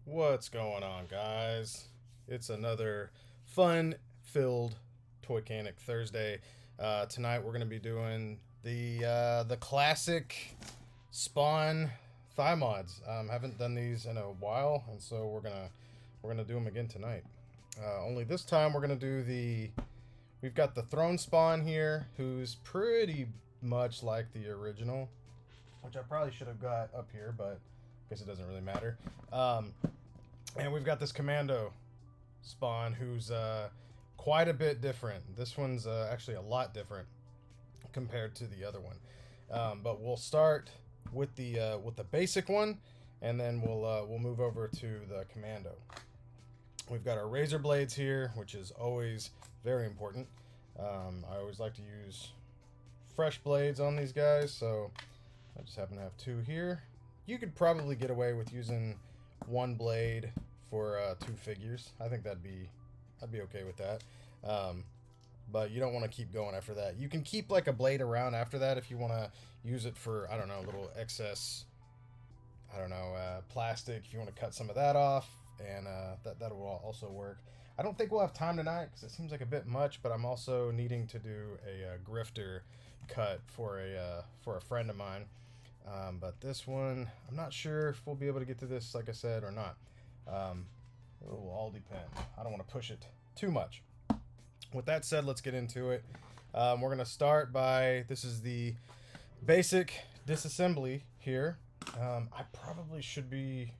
What's going on, guys? It's another fun-filled Toycanic Thursday. Tonight we're gonna be doing the classic Spawn thigh mods. Haven't done these in a while, and so we're gonna do them again tonight. Only this time we're gonna do we've got the Throne Spawn here, who's pretty much like the original, which I probably should have got up here, but I guess it doesn't really matter. And we've got this Commando Spawn, who's quite a bit different. This one's actually a lot different compared to the other one. But we'll start with the basic one, and then we'll move over to the Commando. We've got our razor blades here, which is always very important. I always like to use fresh blades on these guys, so I just happen to have two here. You could probably get away with using one blade for two figures. I think I'd be okay with that. But you don't want to keep going after that. You can keep like a blade around after that if you want to use it for, I don't know, a little excess, I don't know, plastic. If you want to cut some of that off, and that will also work. I don't think we'll have time tonight because it seems like a bit much, but I'm also needing to do a Grifter cut for a friend of mine. But this one, I'm not sure if we'll be able to get to this, like I said, or not. It will all depend. I don't want to push it too much. With that said, let's get into it. We're going to start by, this is the basic disassembly here. I probably should be...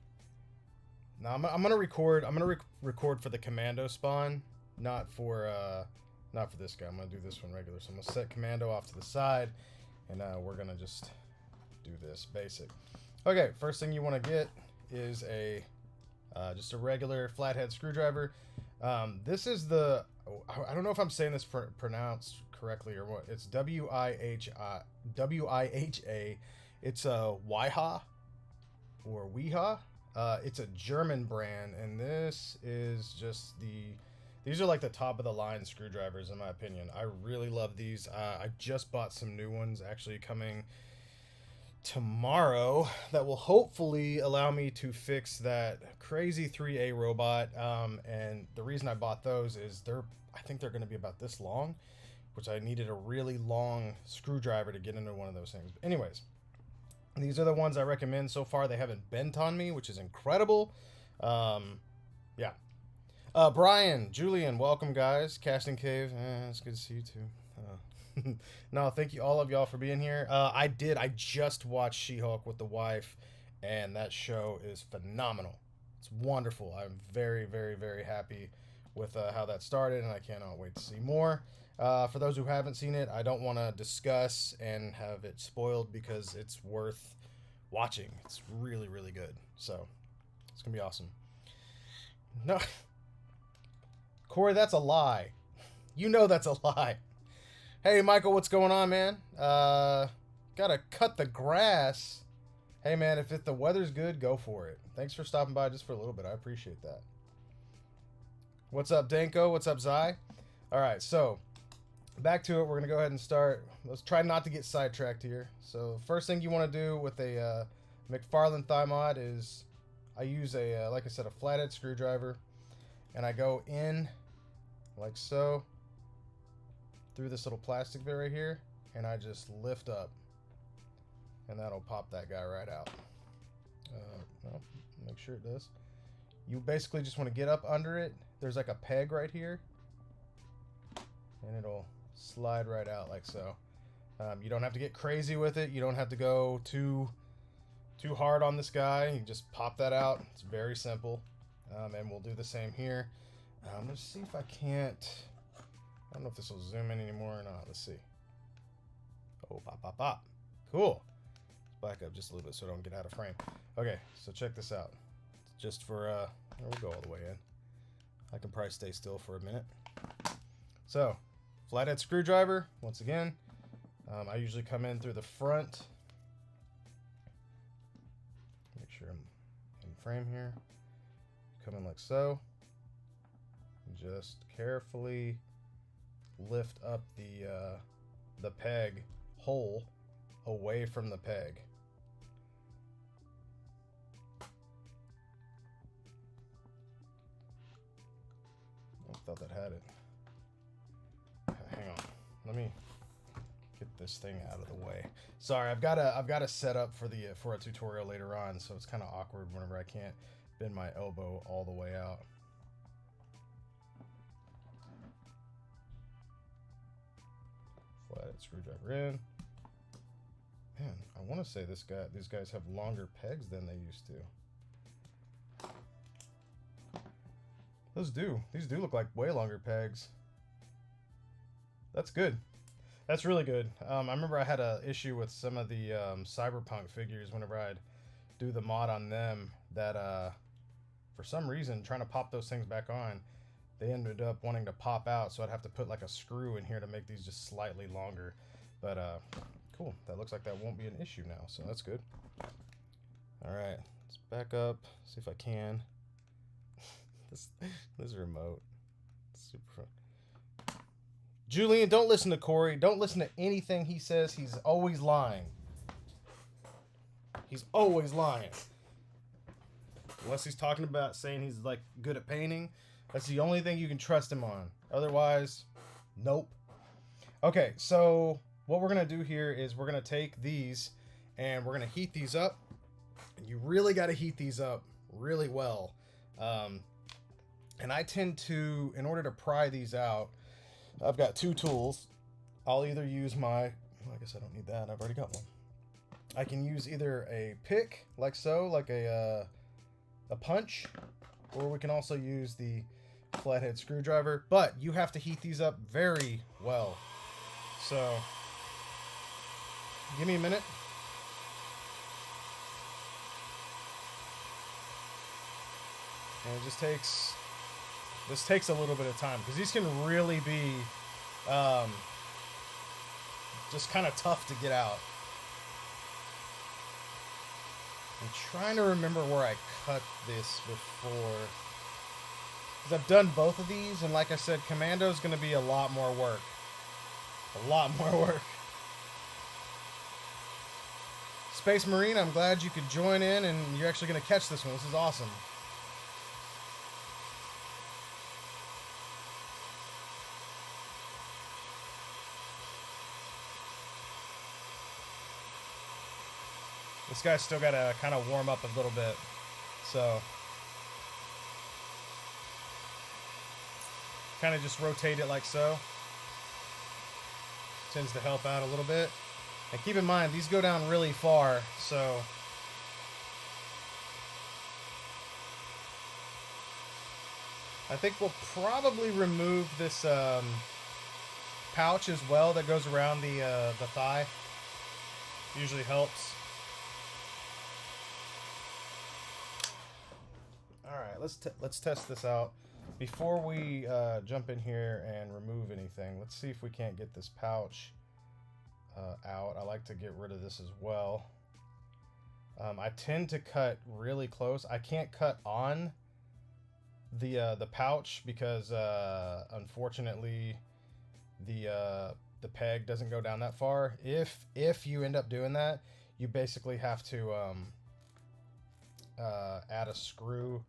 No, I'm going to record. I'm going to record for the Commando Spawn, not for this guy. I'm going to do this one regular. So I'm going to set Commando off to the side, and we're going to just do this basic. Okay, first thing you want to get is just a regular flathead screwdriver. This is the, I don't know if I'm saying this pronounced correctly or what. It's W-I-H-A. It's a Wiha or Wiha. It's a German brand, and this is just these are like the top of the line screwdrivers in my opinion. I really love these. I just bought some new ones actually coming tomorrow that will hopefully allow me to fix that crazy 3A robot. And the reason I bought those is I think they're going to be about this long, which I needed a really long screwdriver to get into one of those things. But anyways, these are the ones I recommend so far. They haven't bent on me, which is incredible. Yeah. Brian, Julian, welcome guys. Casting Cave, it's good to see you too. No, thank you all of y'all for being here. I just watched She-Hulk with the wife, and that show is phenomenal. It's wonderful. I'm very, very, very happy with how that started, and I cannot wait to see more. For those who haven't seen it, I don't want to discuss and have it spoiled because it's worth watching. It's really, really good. So it's gonna be awesome. No, Corey, that's a lie. You know that's a lie. Hey, Michael, what's going on, man? Gotta cut the grass. Hey, man, if the weather's good, go for it. Thanks for stopping by just for a little bit. I appreciate that. What's up, Danko? What's up, Zai? All right, so back to it. We're going to go ahead and start. Let's try not to get sidetracked here. So first thing you want to do with a McFarlane thigh mod is I use like I said, a flathead screwdriver, and I go in like so through this little plastic bit right here, and I just lift up, and that'll pop that guy right out. Well, make sure it does. You basically just want to get up under it. There's like a peg right here, and it'll slide right out like so. You don't have to get crazy with it. You don't have to go too hard on this guy. You just pop that out. It's very simple. And we'll do the same here. Let's see if I can't. I don't know if this will zoom in anymore or not. Let's see. Oh, pop, pop, pop. Cool. Let's back up just a little bit so I don't get out of frame. Okay, so check this out. Just for, we'll go all the way in. I can probably stay still for a minute. So, flathead screwdriver, once again. I usually come in through the front. Make sure I'm in frame here. Come in like so. Just carefully lift up the peg hole away from the peg. thought that had it. Hang on. Let me get this thing out of the way. Sorry, I've got a set up for a tutorial later on, so it's kind of awkward whenever I can't bend my elbow all the way out. Flathead screwdriver in. Man, I want to say these guys have longer pegs than they used to. These do look like way longer pegs. That's good. That's really good. I remember I had an issue with some of the Cyberpunk figures whenever I'd do the mod on them that for some reason trying to pop those things back on, they ended up wanting to pop out, so I'd have to put like a screw in here to make these just slightly longer. But cool, that looks like that won't be an issue now, so that's good. All right, let's back up, see if I can. this remote, it's super fun. Julian, don't listen to Corey. Don't listen to anything he says. He's always lying. He's always lying. Unless he's talking about saying he's like good at painting. That's the only thing you can trust him on. Otherwise, nope. Okay, so what we're going to do here is we're going to take these and we're going to heat these up. And you really got to heat these up really well. And I tend to, in order to pry these out, I've got two tools. I'll either use my, well, I guess I don't need that. I've already got one. I can use either a pick, like so, like a punch, or we can also use the flathead screwdriver, but you have to heat these up very well. So, give me a minute. And it just takes... This takes a little bit of time because these can really be just kind of tough to get out. I'm trying to remember where I cut this before, because I've done both of these, and like I said, Commando is going to be a lot more work. A lot more work. Space Marine, I'm glad you could join in and you're actually going to catch this one. This is awesome. This guy's still got to kind of warm up a little bit, so kind of just rotate it like so. Tends to help out a little bit. And keep in mind, these go down really far, so I think we'll probably remove this pouch as well that goes around the thigh. Usually helps. Let's test this out. Before we jump in here and remove anything, let's see if we can't get this pouch out. I like to get rid of this as well. I tend to cut really close. I can't cut on the pouch because unfortunately the peg doesn't go down that far. If you end up doing that, you basically have to add a screw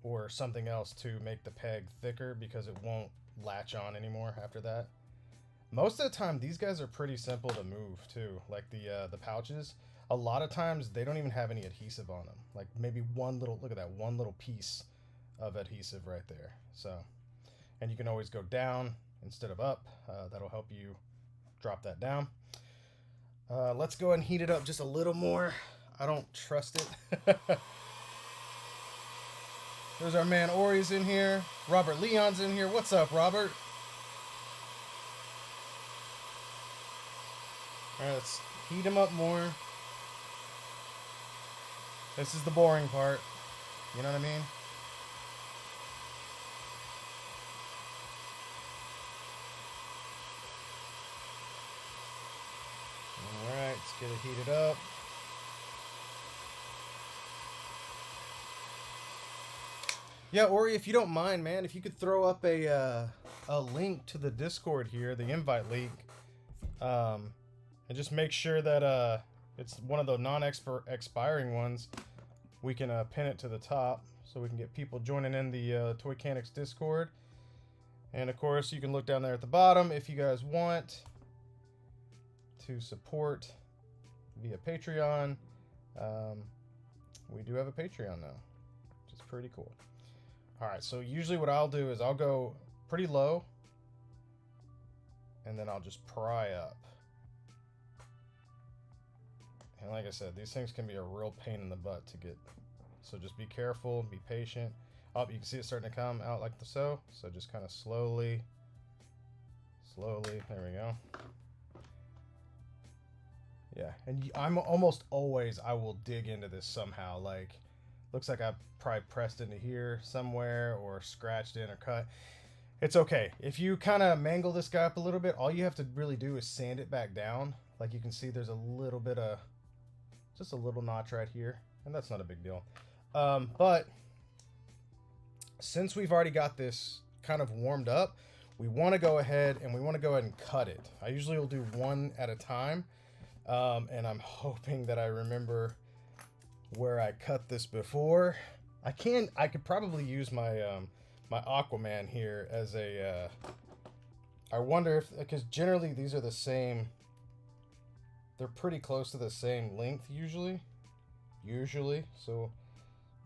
or something else to make the peg thicker because it won't latch on anymore after that. Most of the time, these guys are pretty simple to move too. Like the pouches, a lot of times they don't even have any adhesive on them. Like maybe one little, look at that, one little piece of adhesive right there. So, and you can always go down instead of up. That'll help you drop that down. Let's go ahead and heat it up just a little more. I don't trust it. There's our man Ori's in here. Robert Leon's in here. What's up, Robert? All right, let's heat him up more. This is the boring part. You know what I mean? All right, let's get it heated up. Yeah, Ori, if you don't mind, man, if you could throw up a link to the Discord here, the invite link, and just make sure that it's one of the non-expiring ones. We can pin it to the top so we can get people joining in the Toy Mechanics Discord. And of course, you can look down there at the bottom if you guys want to support via Patreon. We do have a Patreon now, which is pretty cool. All right, so usually what I'll do is I'll go pretty low, and then I'll just pry up. And like I said, these things can be a real pain in the butt to get. So just be careful, be patient. Oh, you can see it starting to come out like so. So just kind of slowly, there we go. Yeah, and I'm almost always, I will dig into this somehow. Like, looks like I probably pressed into here somewhere or scratched in or cut. It's okay. If you kind of mangle this guy up a little bit, all you have to really do is sand it back down. Like you can see there's a little bit of, just a little notch right here. And that's not a big deal. But since we've already got this kind of warmed up, we want to go ahead and cut it. I usually will do one at a time. And I'm hoping that I remember where I cut this before. I could probably use my my Aquaman here as a I wonder if, because generally these are the same, they're pretty close to the same length usually. So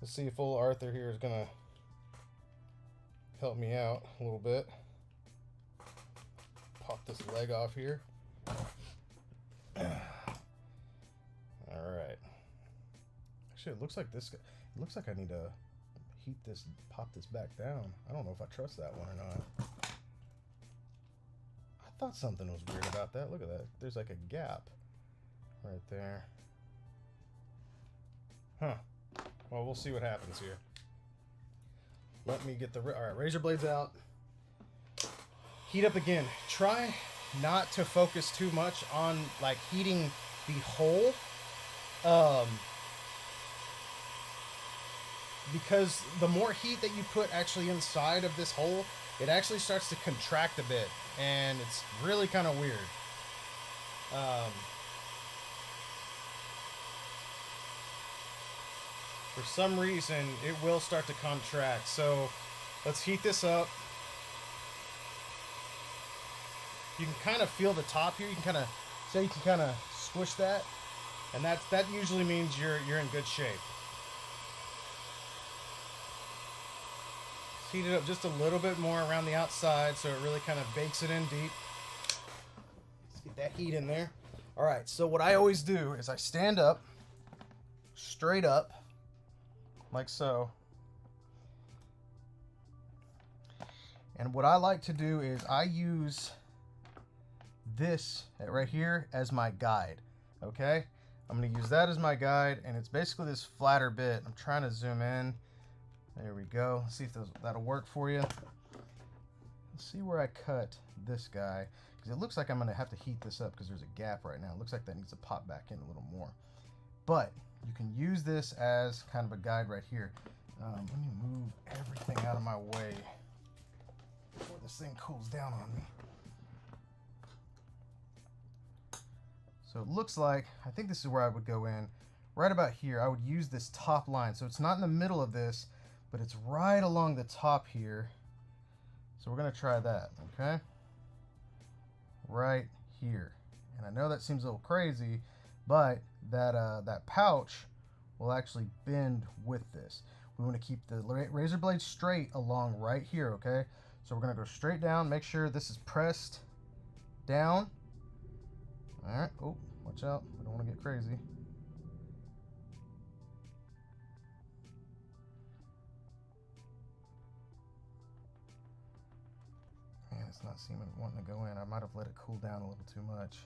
let's see if old Arthur here is gonna help me out a little bit. Pop this leg off here. Alright. Actually, it looks like this. It looks like I need to heat this, pop this back down. I don't know if I trust that one or not. I thought something was weird about that. Look at that. There's like a gap right there. Huh. Well, we'll see what happens here. Let me get the... Alright, razor blades out. Heat up again. Try not to focus too much on like heating the hole, because the more heat that you put actually inside of this hole, it actually starts to contract a bit, and it's really kind of weird. For some reason it will start to contract, so let's heat this up. You can kind of feel the top here. You can kind of, say you can kind of squish that, and that usually means you're in good shape. Let's heat it up just a little bit more around the outside so it really kind of bakes it in deep. Let's get that heat in there. All right, so what I always do is I stand up, straight up, like so. And what I like to do is I use this right here as my guide. Okay, I'm going to use that as my guide, and it's basically this flatter bit. I'm trying to zoom in. There we go. Let's see if that'll work for you. Let's see where I cut this guy, because it looks like I'm going to have to heat this up because there's a gap right now. It looks like that needs to pop back in a little more, but you can use this as kind of a guide right here. Let me move everything out of my way before this thing cools down on me. So it looks like, I think this is where I would go in. Right about here, I would use this top line. So it's not in the middle of this, but it's right along the top here. So we're gonna try that, okay? Right here. And I know that seems a little crazy, but that pouch will actually bend with this. We wanna keep the razor blade straight along right here, okay? So we're gonna go straight down, make sure this is pressed down. All right. Oh, watch out. I don't want to get crazy. Man, it's not seeming wanting to go in. I might have let it cool down a little too much.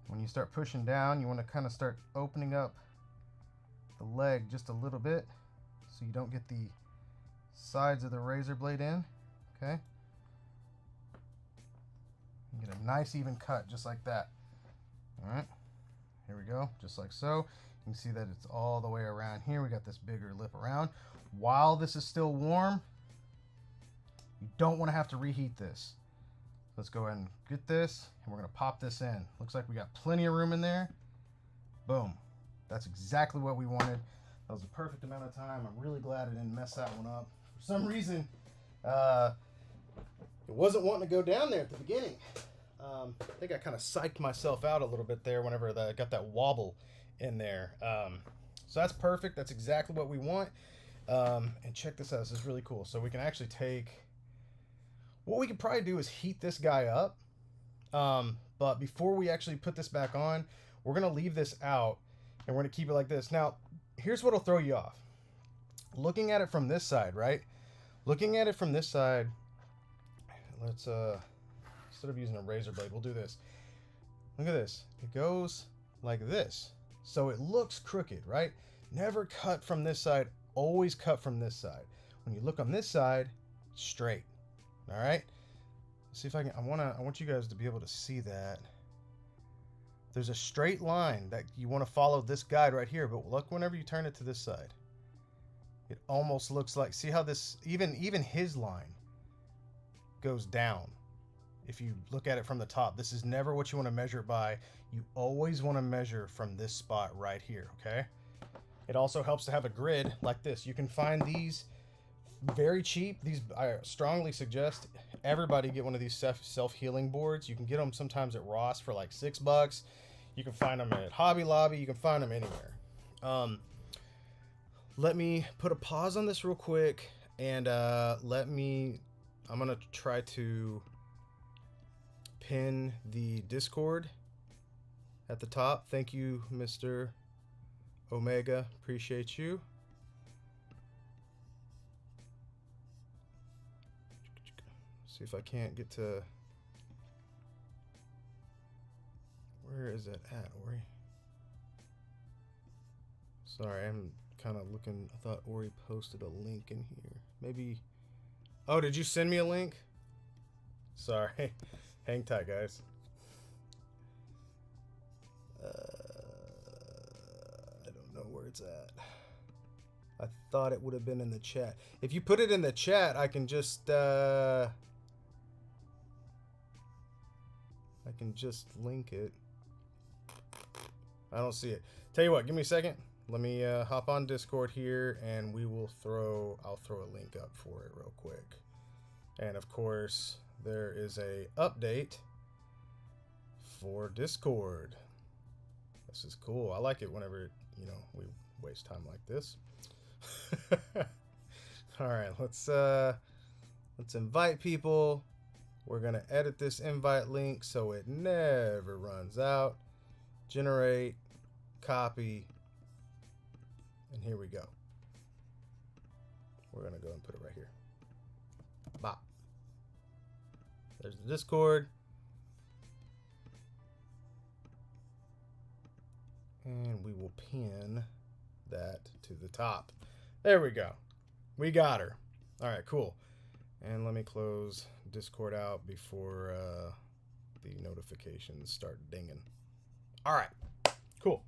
When you start pushing down, you want to kind of start opening up the leg just a little bit so you don't get the sides of the razor blade in. Okay. Get a nice even cut just like that. All right, here we go, just like so. You can see that it's all the way around here. We got this bigger lip around. While this is still warm, you don't want to have to reheat this. Let's go ahead and get this, and we're gonna pop this in. Looks like we got plenty of room in there. Boom. That's exactly what we wanted. That was the perfect amount of time. I'm really glad I didn't mess that one up. For some reason, it wasn't wanting to go down there at the beginning. I think I kind of psyched myself out a little bit there whenever I got that wobble in there. So that's perfect. That's exactly what we want. And check this out. This is really cool. So we can actually take... What we could probably do is heat this guy up. But before we actually put this back on, we're going to leave this out. And we're going to keep it like this. Now, here's what'll throw you off. Looking at it from this side, right? Looking at it from this side, let's, instead of using a razor blade, we'll do this. Look at this. It goes like this. So it looks crooked, right? Never cut from this side. Always cut from this side. When you look on this side, straight. All right? Let's see if I can... I want you guys to be able to see that. There's a straight line that you want to follow this guide right here, but look whenever you turn it to this side. It almost looks like, see how this, even his line goes down. If you look at it from the top, this is never what you want to measure it by. You always want to measure from this spot right here, okay? It also helps to have a grid like this. You can find these very cheap. These, I strongly suggest everybody get one of these self-healing boards. You can get them sometimes at Ross for like $6. You can find them at Hobby Lobby. You can find them anywhere. Let me put a pause on this real quick, and I'm gonna try to pin the Discord at the top. Thank you, Mr. Omega. Appreciate you. See if I can't get to... Where is it at, Ori? Sorry, I'm kind of looking. I thought Ori posted a link in here. Maybe... Oh, did you send me a link? Sorry. Hang tight, guys. I don't know where it's at. I thought it would have been in the chat. If you put it in the chat, I can just... I can just link it. I don't see it. Tell you what, give me a second. Let me hop on Discord here, and I'll throw a link up for it real quick. And of course, there is a update for Discord. This is cool. I like it whenever, you know, we waste time like this. All right, let's invite people. We're gonna edit this invite link so it never runs out. Generate, copy, and here we go. We're gonna go and put it right here. Bop. There's the Discord. And we will pin that to the top. There we go. We got her. All right, cool. And let me close Discord out before the notifications start dinging. All right, cool.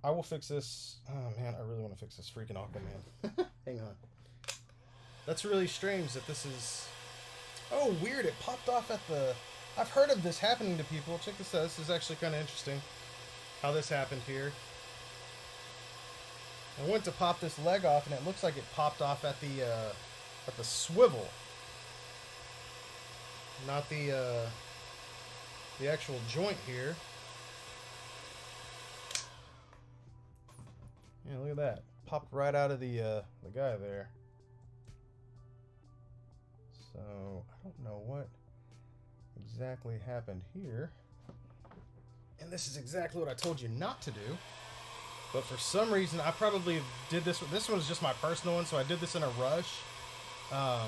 I will fix this. Oh man, I really want to fix this freaking Aquaman. Hang on. That's really strange that this is... Oh, weird. It popped off at the... I've heard of this happening to people. Check this out. This is actually kind of interesting how this happened here. I went to pop this leg off, and it looks like it popped off at the swivel, not the actual joint here. Yeah, look at that. Popped right out of the guy there. So I don't know what exactly happened here. And this is exactly what I told you not to do. But for some reason, I probably did this. This one was just my personal one, so I did this in a rush. So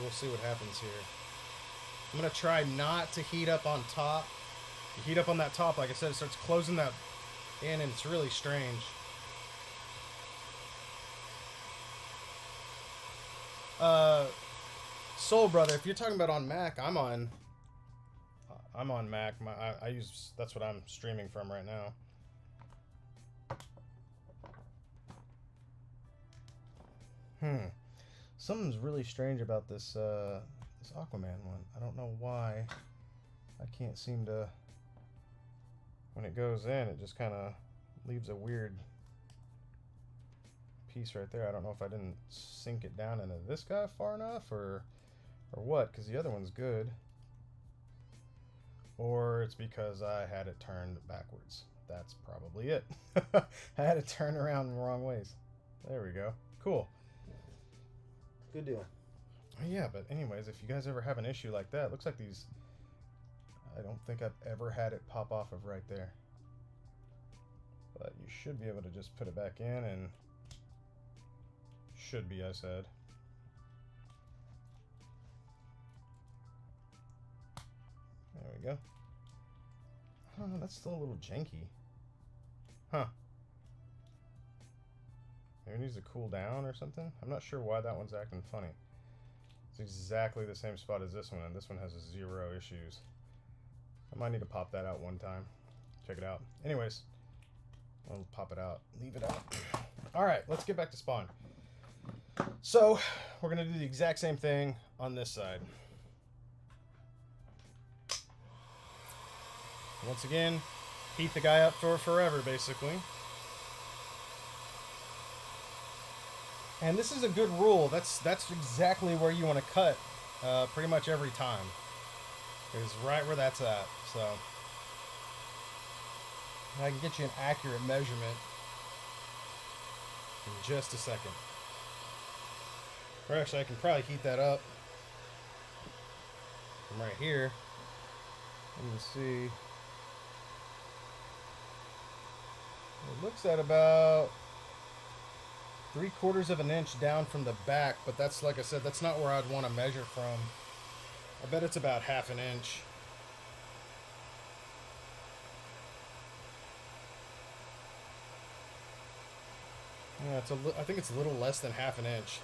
we'll see what happens here. I'm going to try not to heat up on top. You heat up on that top, like I said, it starts closing that in, and it's really strange. Soul Brother, if you're talking about on Mac, I'm on Mac. I use, that's what I'm streaming from right now. Something's really strange about this this Aquaman one. I don't know why I can't seem to... when it goes in, it just kind of leaves a weird piece right there. I don't know if I didn't sink it down into this guy far enough or what, because the other one's good. Or it's because I had it turned backwards. That's probably it. I had it turned around in the wrong ways. There we go. Cool. Good deal. Yeah, but anyways, if you guys ever have an issue like that, looks like these, I don't think I've ever had it pop off of right there. But you should be able to just put it back in, and should be, I said. There we go. Oh, that's still a little janky. Huh. Maybe it needs to cool down or something? I'm not sure why that one's acting funny. It's exactly the same spot as this one, and this one has 0 issues. I might need to pop that out one time. Check it out. Anyways, I'll pop it out. Leave it out. Alright, let's get back to Spawn. So, we're going to do the exact same thing on this side. Once again, heat the guy up for forever, basically. And this is a good rule. That's exactly where you want to cut pretty much every time. Is right where that's at. So I can get you an accurate measurement in just a second. Or actually, I can probably heat that up from right here. Let me see. It looks at about 3/4 of an inch down from the back, but that's, like I said, that's not where I'd want to measure from. I bet it's about 1/2 inch. Yeah, I think it's a little less than 1/2 inch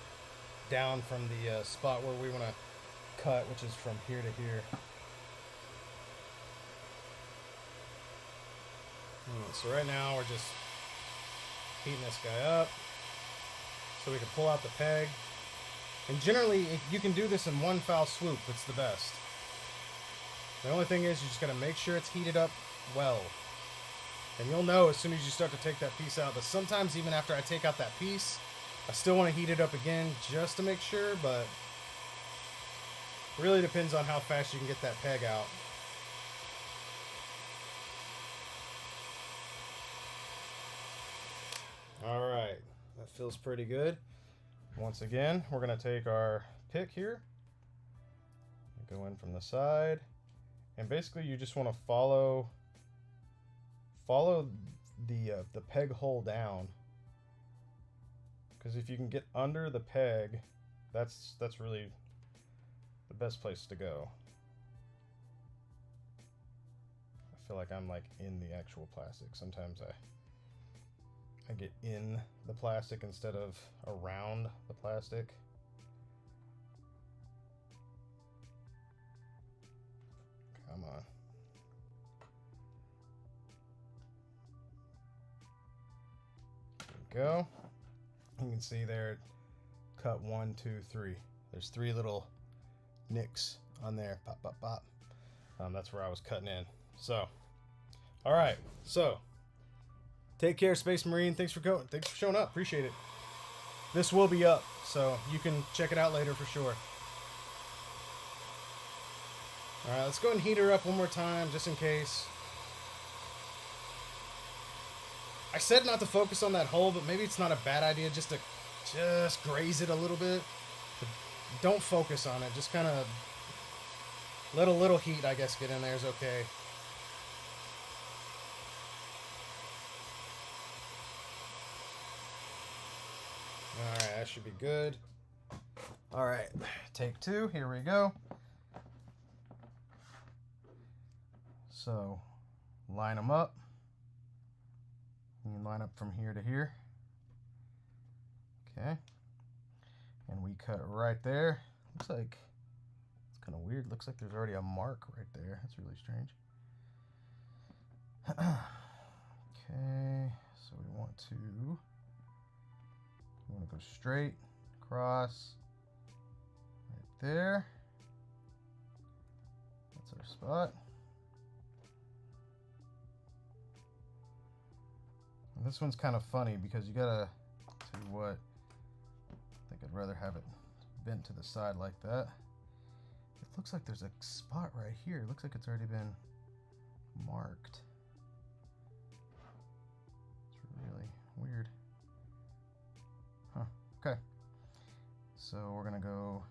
down from the spot where we want to cut, which is from here to here. So right now we're just heating this guy up so we can pull out the peg. And generally, if you can do this in one foul swoop, it's the best. The only thing is you just got to make sure it's heated up well. And you'll know as soon as you start to take that piece out. But sometimes even after I take out that piece, I still want to heat it up again just to make sure. But it really depends on how fast you can get that peg out. Alright, that feels pretty good. Once again, we're going to take our pick here, go in from the side, and basically you just want to follow the peg hole down, because if you can get under the peg, that's really the best place to go. I feel like I'm like in the actual plastic. Sometimes I get in the plastic instead of around the plastic. Come on. There we go. You can see there, cut 1, 2, 3. There's 3 little nicks on there. Pop, pop, pop. That's where I was cutting in. So, all right. So, take care, Space Marine. Thanks for showing up. Appreciate it. This will be up, so you can check it out later for sure. All right, let's go ahead and heat her up one more time, just in case. I said not to focus on that hole, but maybe it's not a bad idea just to graze it a little bit. Don't focus on it. Just kind of let a little heat, I guess, get in there is okay. Alright, that should be good. Alright, take 2. Here we go. So, line them up. You can line up from here to here. Okay. And we cut it right there. Looks like it's kind of weird. Looks like there's already a mark right there. That's really strange. Okay, so we want to go straight across right there. That's our spot. This one's kind of funny because you gotta, tell you what, I think I'd rather have it bent to the side like that. It looks like there's a spot right here. It looks like it's already been marked. It's really weird. Huh, okay. So we're gonna go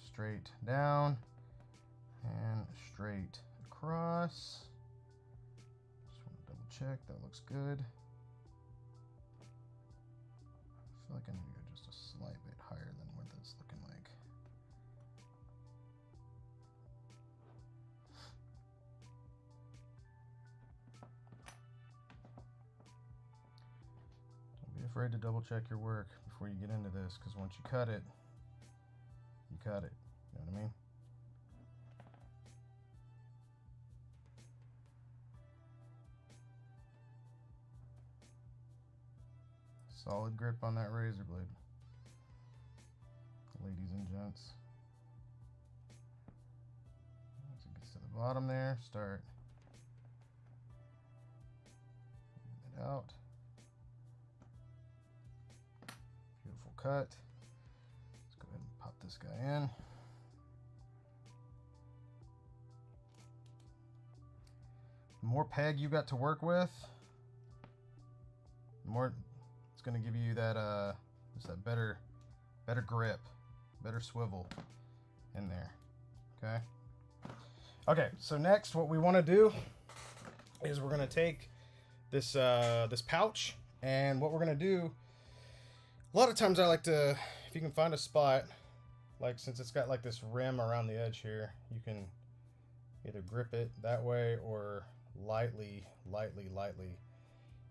straight down and straight across. Just want to double check, that looks good. I feel like I need to go just a slight bit higher than what that's looking like. Don't be afraid to double check your work before you get into this, because once you cut it, you cut it. You know what I mean? Solid grip on that razor blade, ladies and gents. Once it gets to the bottom there, start it out. Beautiful cut. Let's go ahead and pop this guy in. The more peg you got to work with, the more it's going to give you that just that better grip, better swivel in there. Okay, so next what we want to do is we're going to take this this pouch, and what we're going to do, a lot of times I like to, if you can find a spot, like since it's got like this rim around the edge here, you can either grip it that way or lightly,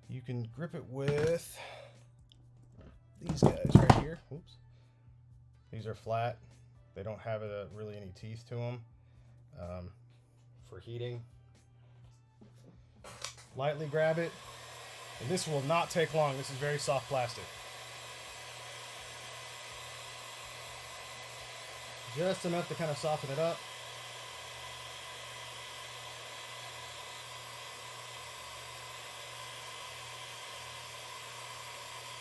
you can grip it with these guys right here. Oops. These are flat. They don't have really any teeth to them for heating. Lightly grab it, and this will not take long. This is very soft plastic. Just enough to kind of soften it up.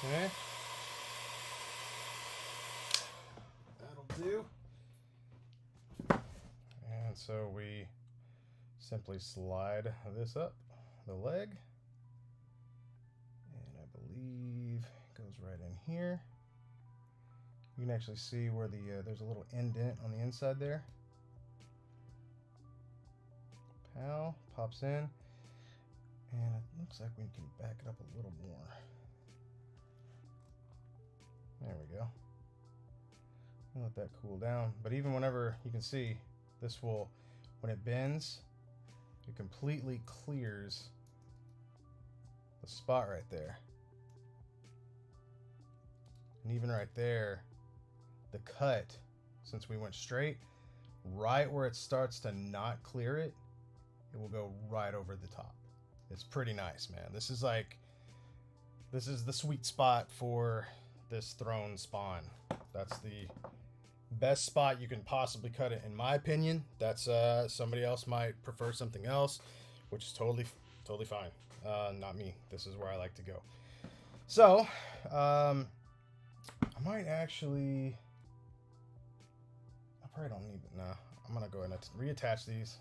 Okay. That'll do. And so we simply slide this up the leg. And I believe it goes right in here. You can actually see where the there's a little indent on the inside there. Pow, pops in. And it looks like we can back it up a little more. There we go. I'll let that cool down. But even whenever, you can see, this will, when it bends, it completely clears the spot right there. And even right there, the cut, since we went straight, right where it starts to not clear it, it will go right over the top. It's pretty nice, man. This is the sweet spot for this throne spawn. That's the best spot you can possibly cut it, in my opinion. That's somebody else might prefer something else, which is totally fine. Not me. This is where I like to go. So I might actually, I probably don't need it. Nah, I'm gonna go ahead and reattach these.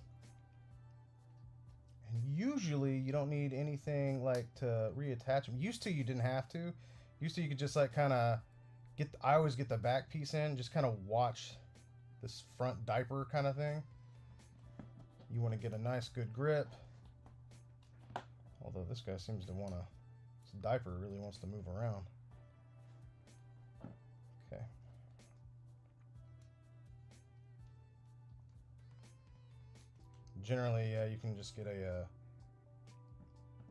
And usually you don't need anything like to reattach them. Used to, you didn't have to. Used to, you could just like kind of get, I always get the back piece in, just kind of watch this front diaper kind of thing. You want to get a nice good grip. Although this guy seems to want to, this diaper really wants to move around. Okay. Generally, you can just get a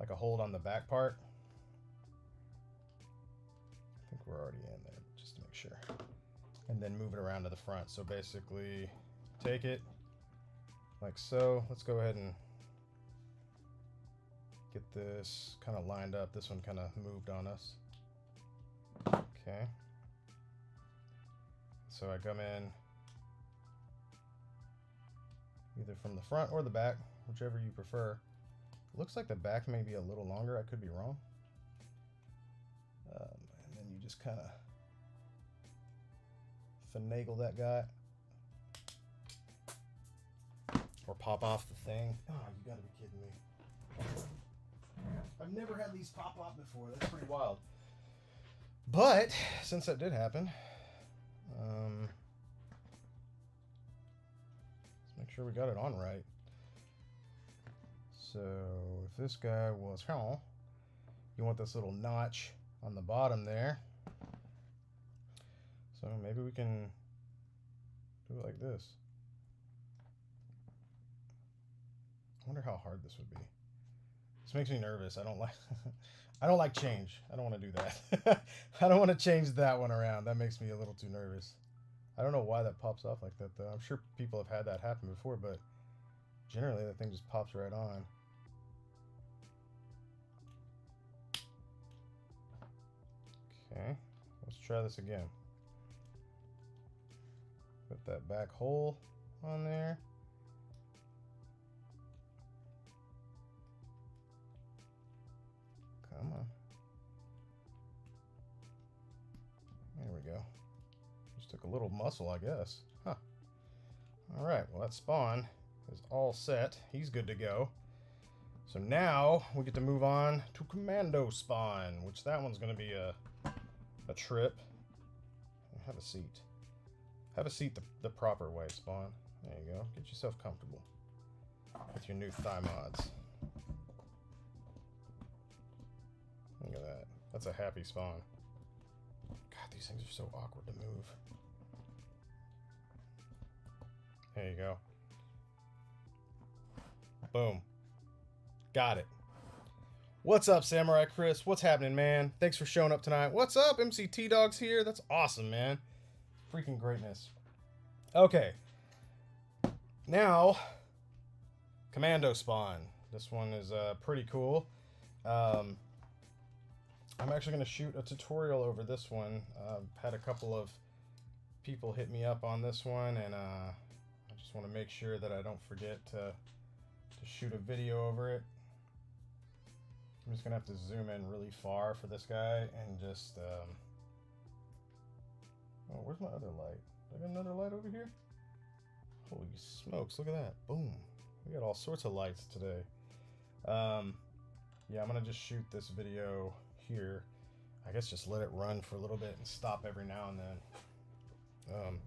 like a hold on the back part. I think we're already in there, just to make sure. And then move it around to the front. So basically, take it like so. Let's go ahead and get this kind of lined up. This one kind of moved on us. Okay. So I come in either from the front or the back, whichever you prefer. Looks like the back may be a little longer. I could be wrong. just kind of finagle that guy. Or pop off the thing. Oh, you gotta be kidding me. I've never had these pop off before. That's pretty wild. But, since that did happen, let's make sure we got it on right. So, if this guy was, you want this little notch on the bottom there. So maybe we can do it like this. I wonder how hard this would be. This makes me nervous. I don't like I don't like change. I don't want to do that. I don't want to change that one around. That makes me a little too nervous. I don't know why that pops off like that though. I'm sure people have had that happen before, but generally that thing just pops right on. Okay, let's try this again. Put that back hole on there. Come on. There we go. Just took a little muscle, I guess. Huh. All right, well that spawn is all set. He's good to go. So now we get to move on to Commando Spawn, which that one's going to be a trip. Have a seat. Have a seat the proper way, Spawn. There you go. Get yourself comfortable with your new thigh mods. Look at that. That's a happy Spawn. God, these things are so awkward to move. There you go. Boom. Got it. What's up, Samurai Chris? What's happening, man? Thanks for showing up tonight. What's up? MCT Dog's here. That's awesome, man. Freaking greatness. Okay. Now, Commando Spawn. This one is pretty cool. I'm actually going to shoot a tutorial over this one. I've had a couple of people hit me up on this one, and I just want to make sure that I don't forget to shoot a video over it. I'm just going to have to zoom in really far for this guy and just... Oh, where's my other light? I got another light over here? Holy smokes, look at that. Boom. We got all sorts of lights today. Yeah, I'm going to just shoot this video here. I guess just let it run for a little bit and stop every now and then.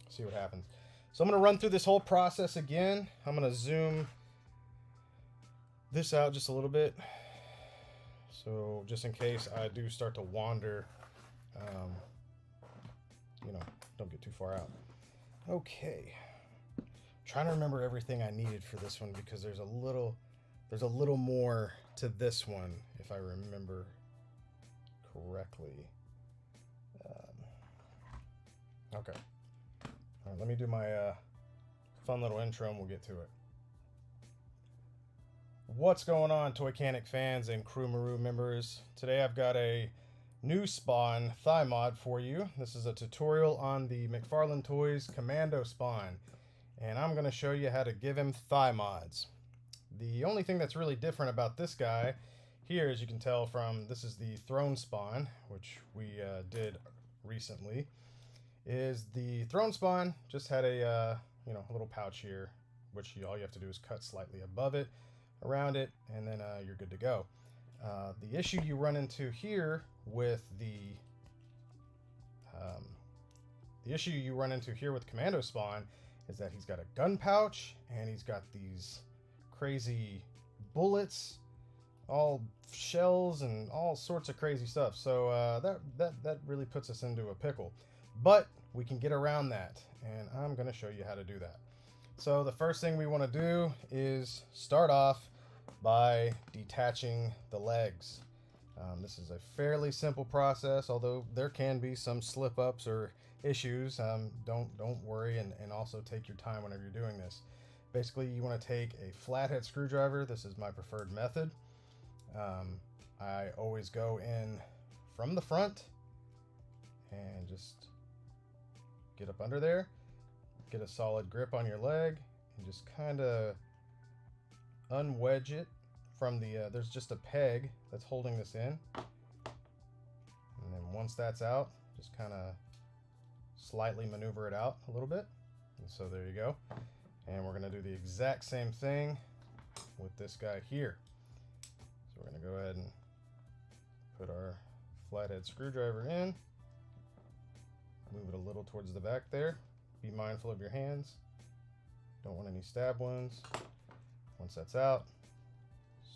See what happens. So I'm going to run through this whole process again. I'm going to zoom this out just a little bit. So just in case I do start to wander, you know, don't get too far out. Okay. I'm trying to remember everything I needed for this one because there's a little more to this one if I remember correctly. Okay. All right, let me do my fun little intro and we'll get to it. What's going on, Toycanic fans and Crew Maru members? Today I've got a new Spawn thigh mod for you. This is a tutorial on the McFarlane Toys Commando Spawn, and I'm going to show you how to give him thigh mods. The only thing that's really different about this guy here, as you can tell from, this is the Throne Spawn, which we did recently, is the Throne Spawn just had a you know, a little pouch here, which all you have to do is cut slightly above it, around it, and then you're good to go. The issue you run into here with Commando Spawn is that he's got a gun pouch and he's got these crazy bullets, all shells and all sorts of crazy stuff. So that really puts us into a pickle. But we can get around that, and I'm going to show you how to do that. So the first thing we want to do is start off by detaching the legs. This is a fairly simple process, although there can be some slip-ups or issues. Don't worry, and also take your time whenever you're doing this. Basically, you want to take a flathead screwdriver. This is my preferred method. I always go in from the front and just get up under there, get a solid grip on your leg, and just kind of unwedge it from the, there's just a peg that's holding this in. And And then once that's out, just kind of slightly maneuver it out a little bit. And so there you go. And we're going to do the exact same thing with this guy here. So we're going to go ahead and put our flathead screwdriver in. Move it a little towards the back there. Be mindful of your hands. Don't want any stab wounds. Once that's out,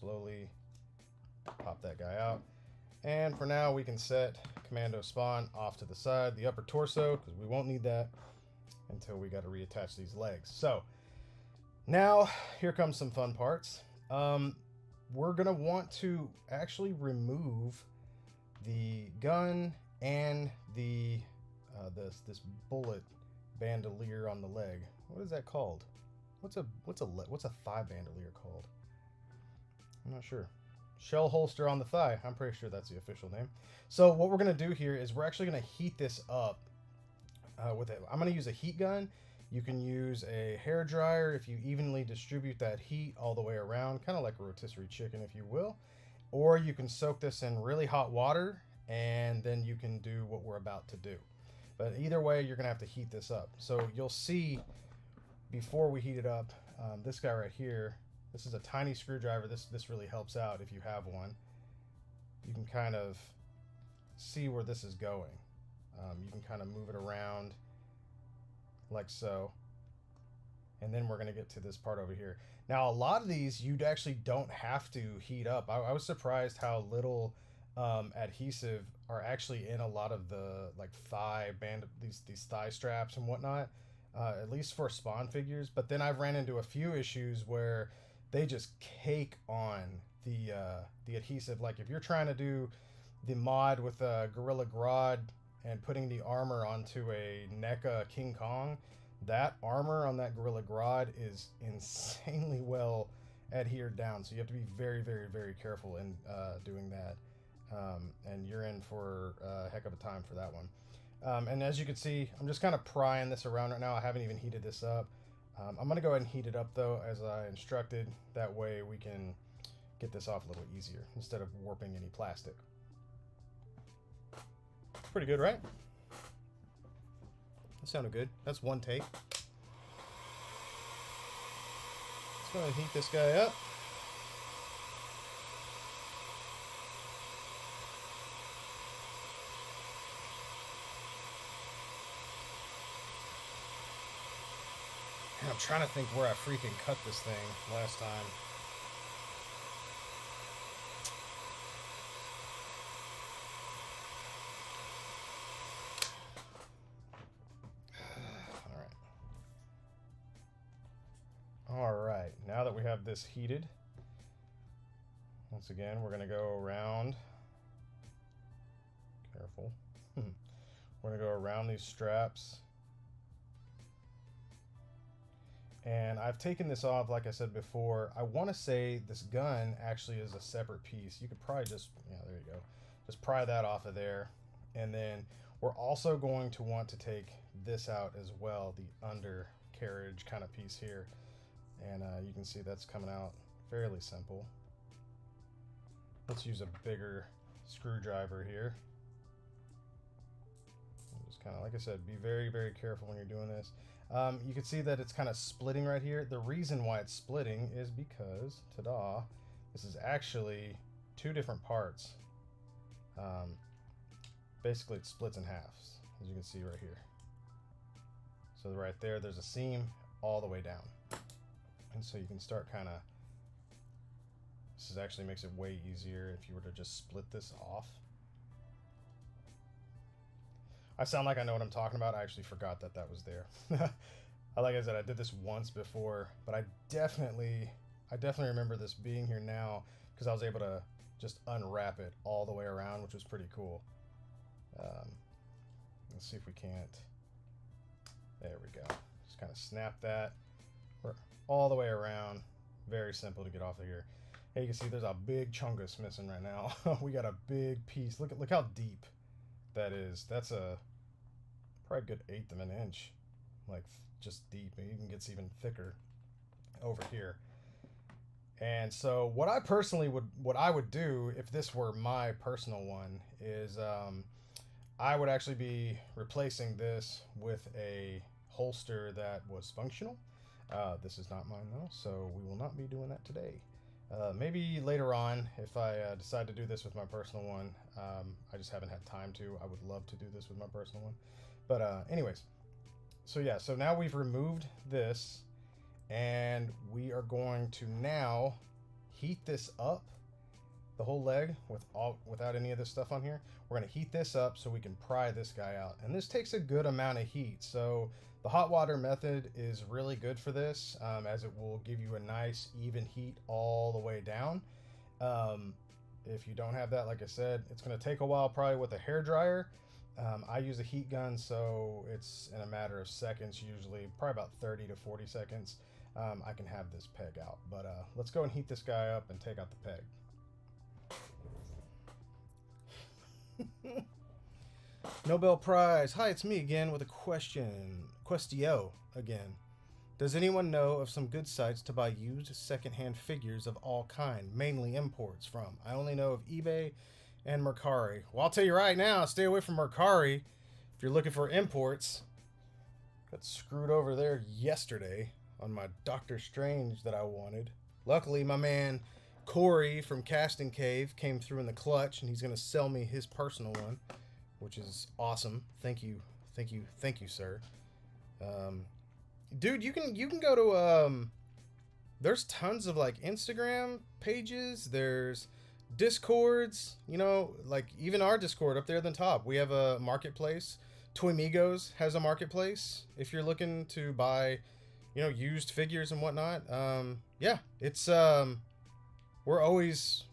slowly pop that guy out. And for now, we can set Commando Spawn off to the side, the upper torso, because we won't need that until we got to reattach these legs. So now here comes some fun parts. We're gonna want to actually remove the gun and the this bullet bandolier on the leg. What is that called? What's a thigh bandolier called? I'm not sure. Shell holster on the thigh. I'm pretty sure that's the official name. So what we're gonna do here is we're actually gonna heat this up with it. I'm gonna use a heat gun. You can use a hair dryer if you evenly distribute that heat all the way around, kind of like a rotisserie chicken, if you will. Or you can soak this in really hot water, and then you can do what we're about to do. But either way, you're gonna have to heat this up. So you'll see before we heat it up, this guy right here, this is a tiny screwdriver. This really helps out if you have one. You can kind of see where this is going. You can kind of move it around like so. And then we're gonna get to this part over here. Now, a lot of these, you actually don't have to heat up. I was surprised how little adhesive are actually in a lot of the these thigh straps and whatnot, at least for Spawn figures. But then I've ran into a few issues where they just cake on the adhesive. Like if you're trying to do the mod with a Gorilla Grodd and putting the armor onto a NECA King Kong, that armor on that Gorilla Grodd is insanely well adhered down. So you have to be very, very, very careful in doing that. And you're in for a heck of a time for that one. And as you can see, I'm just kind of prying this around right now. I haven't even heated this up. I'm going to go ahead and heat it up though, as I instructed. That way we can get this off a little easier instead of warping any plastic. Pretty good, right? That sounded good. That's one take. Let's go ahead and heat this guy up. I'm trying to think where I freaking cut this thing last time. All right, now that we have this heated, once again, we're gonna go around, careful. We're gonna go around these straps. And I've taken this off, like I said before. I want to say this gun actually is a separate piece. You could probably just, yeah, there you go. Just pry that off of there. And then we're also going to want to take this out as well, the undercarriage kind of piece here. And you can see that's coming out fairly simple. Let's use a bigger screwdriver here. Just kind of, like I said, be very, very careful when you're doing this. You can see that it's kind of splitting right here. The reason why it's splitting is because, ta-da, this is actually two different parts. Basically, it splits in half, as you can see right here. So right there, there's a seam all the way down. And so you can start kind of, this actually makes it way easier if you were to just split this off. I sound like I know what I'm talking about. I actually forgot that that was there. Like I said, I did this once before, but I definitely remember this being here now because I was able to just unwrap it all the way around, which was pretty cool. Let's see if we can't. There we go. Just kind of snap that. We're all the way around. Very simple to get off of here. Hey, you can see there's a big chungus missing right now. We got a big piece. Look how deep that is. That's a probably a good 1/8 of an inch, like just deep, and even gets even thicker over here. And so what I personally would do if this were my personal one is I would actually be replacing this with a holster that was functional. This is not mine though, so we will not be doing that today. Maybe later on, if I decide to do this with my personal one. I just haven't had time to. I would love to do this with my personal one. But anyways, so yeah, so now we've removed this, and we are going to now heat this up, the whole leg, without any of this stuff on here. We're going to heat this up so we can pry this guy out. And this takes a good amount of heat. So the hot water method is really good for this, as it will give you a nice even heat all the way down. If you don't have that, like I said, it's going to take a while probably with a hair dryer. I use a heat gun, so it's in a matter of seconds, usually probably about 30 to 40 seconds. I can have this peg out. But let's go and heat this guy up and take out the peg. Nobel Prize. Hi, it's me again with a question. Questio again. Does anyone know of some good sites to buy used secondhand figures of all kind, mainly imports from? I only know of eBay and Mercari. Well, I'll tell you right now, stay away from Mercari if you're looking for imports. Got screwed over there yesterday on my Doctor Strange that I wanted. Luckily, my man Corey from Casting Cave came through in the clutch, and he's going to sell me his personal one, which is awesome. Thank you, sir. Dude, you can go to there's tons of like Instagram pages. There's Discords. You know, like even our Discord up there at the top, we have a marketplace. Toymigos has a marketplace if you're looking to buy, you know, used figures and whatnot. Yeah, it's we're always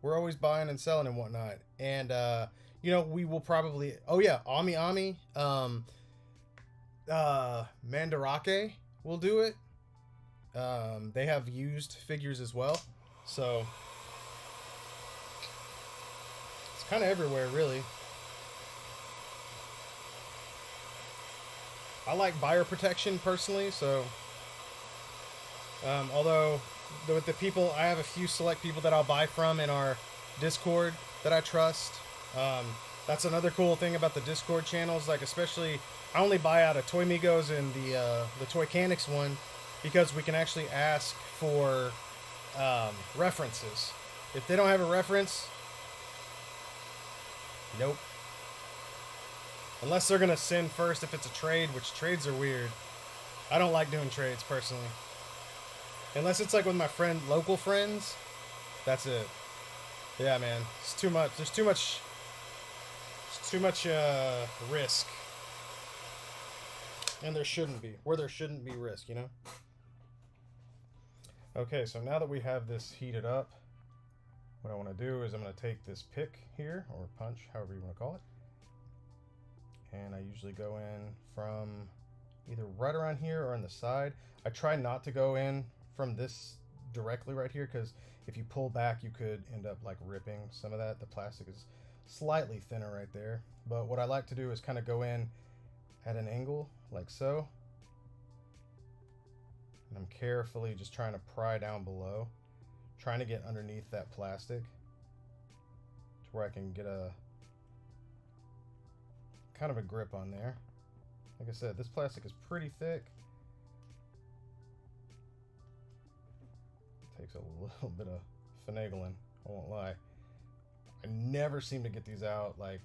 buying and selling and whatnot. And you know, we will probably, oh yeah, Ami Mandarake will do it. They have used figures as well, so it's kind of everywhere, really. I like buyer protection personally, so although with the people, I have a few select people that I'll buy from in our Discord that I trust. That's another cool thing about the Discord channels, like especially I only buy out of Toymigos and the Toycanics one because we can actually ask for references. If they don't have a reference, nope. Unless they're gonna send first if it's a trade, which trades are weird. I don't like doing trades personally. Unless it's like with my local friends, that's it. Yeah, man, it's too much. There's too much. It's too much risk, and there shouldn't be. Where there shouldn't be risk, you know. Okay, so now that we have this heated up, what I want to do is I'm going to take this pick here, or punch, however you want to call it, and I usually go in from either right around here or on the side. I try not to go in from this directly right here, because if you pull back, you could end up like ripping some of that. The plastic is slightly thinner right there. But what I like to do is kind of go in at an angle like so. And I'm carefully just trying to pry down below, trying to get underneath that plastic to where I can get a kind of a grip on there. Like I said, this plastic is pretty thick. It takes a little bit of finagling, I won't lie. I never seem to get these out like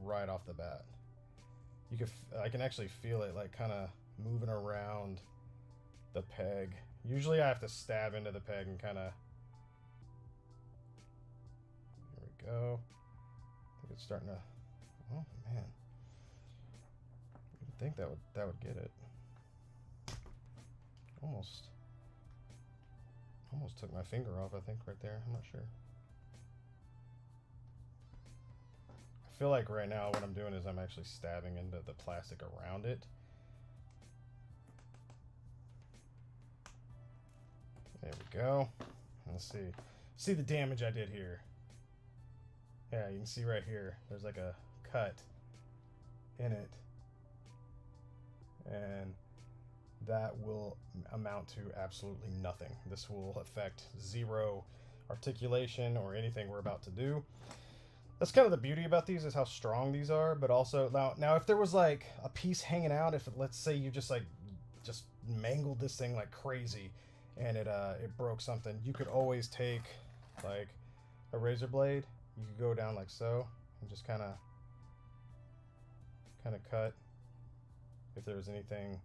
right off the bat. I can actually feel it like kind of moving around the peg. Usually I have to stab into the peg and kind of. Here we go. I think it's starting to. Oh man. I think that would get it. Almost took my finger off, I think, right there. I'm not sure. I feel like right now what I'm doing is I'm actually stabbing into the plastic around it. There we go. Let's see the damage I did here. Yeah, you can see right here. There's like a cut in it. And that will amount to absolutely nothing. This will affect zero articulation or anything we're about to do. That's kind of the beauty about these, is how strong these are, but also now if there was like a piece hanging out, if let's say you just mangled this thing like crazy and it broke something, you could always take like a razor blade, you could go down like so and just kind of cut if there's anything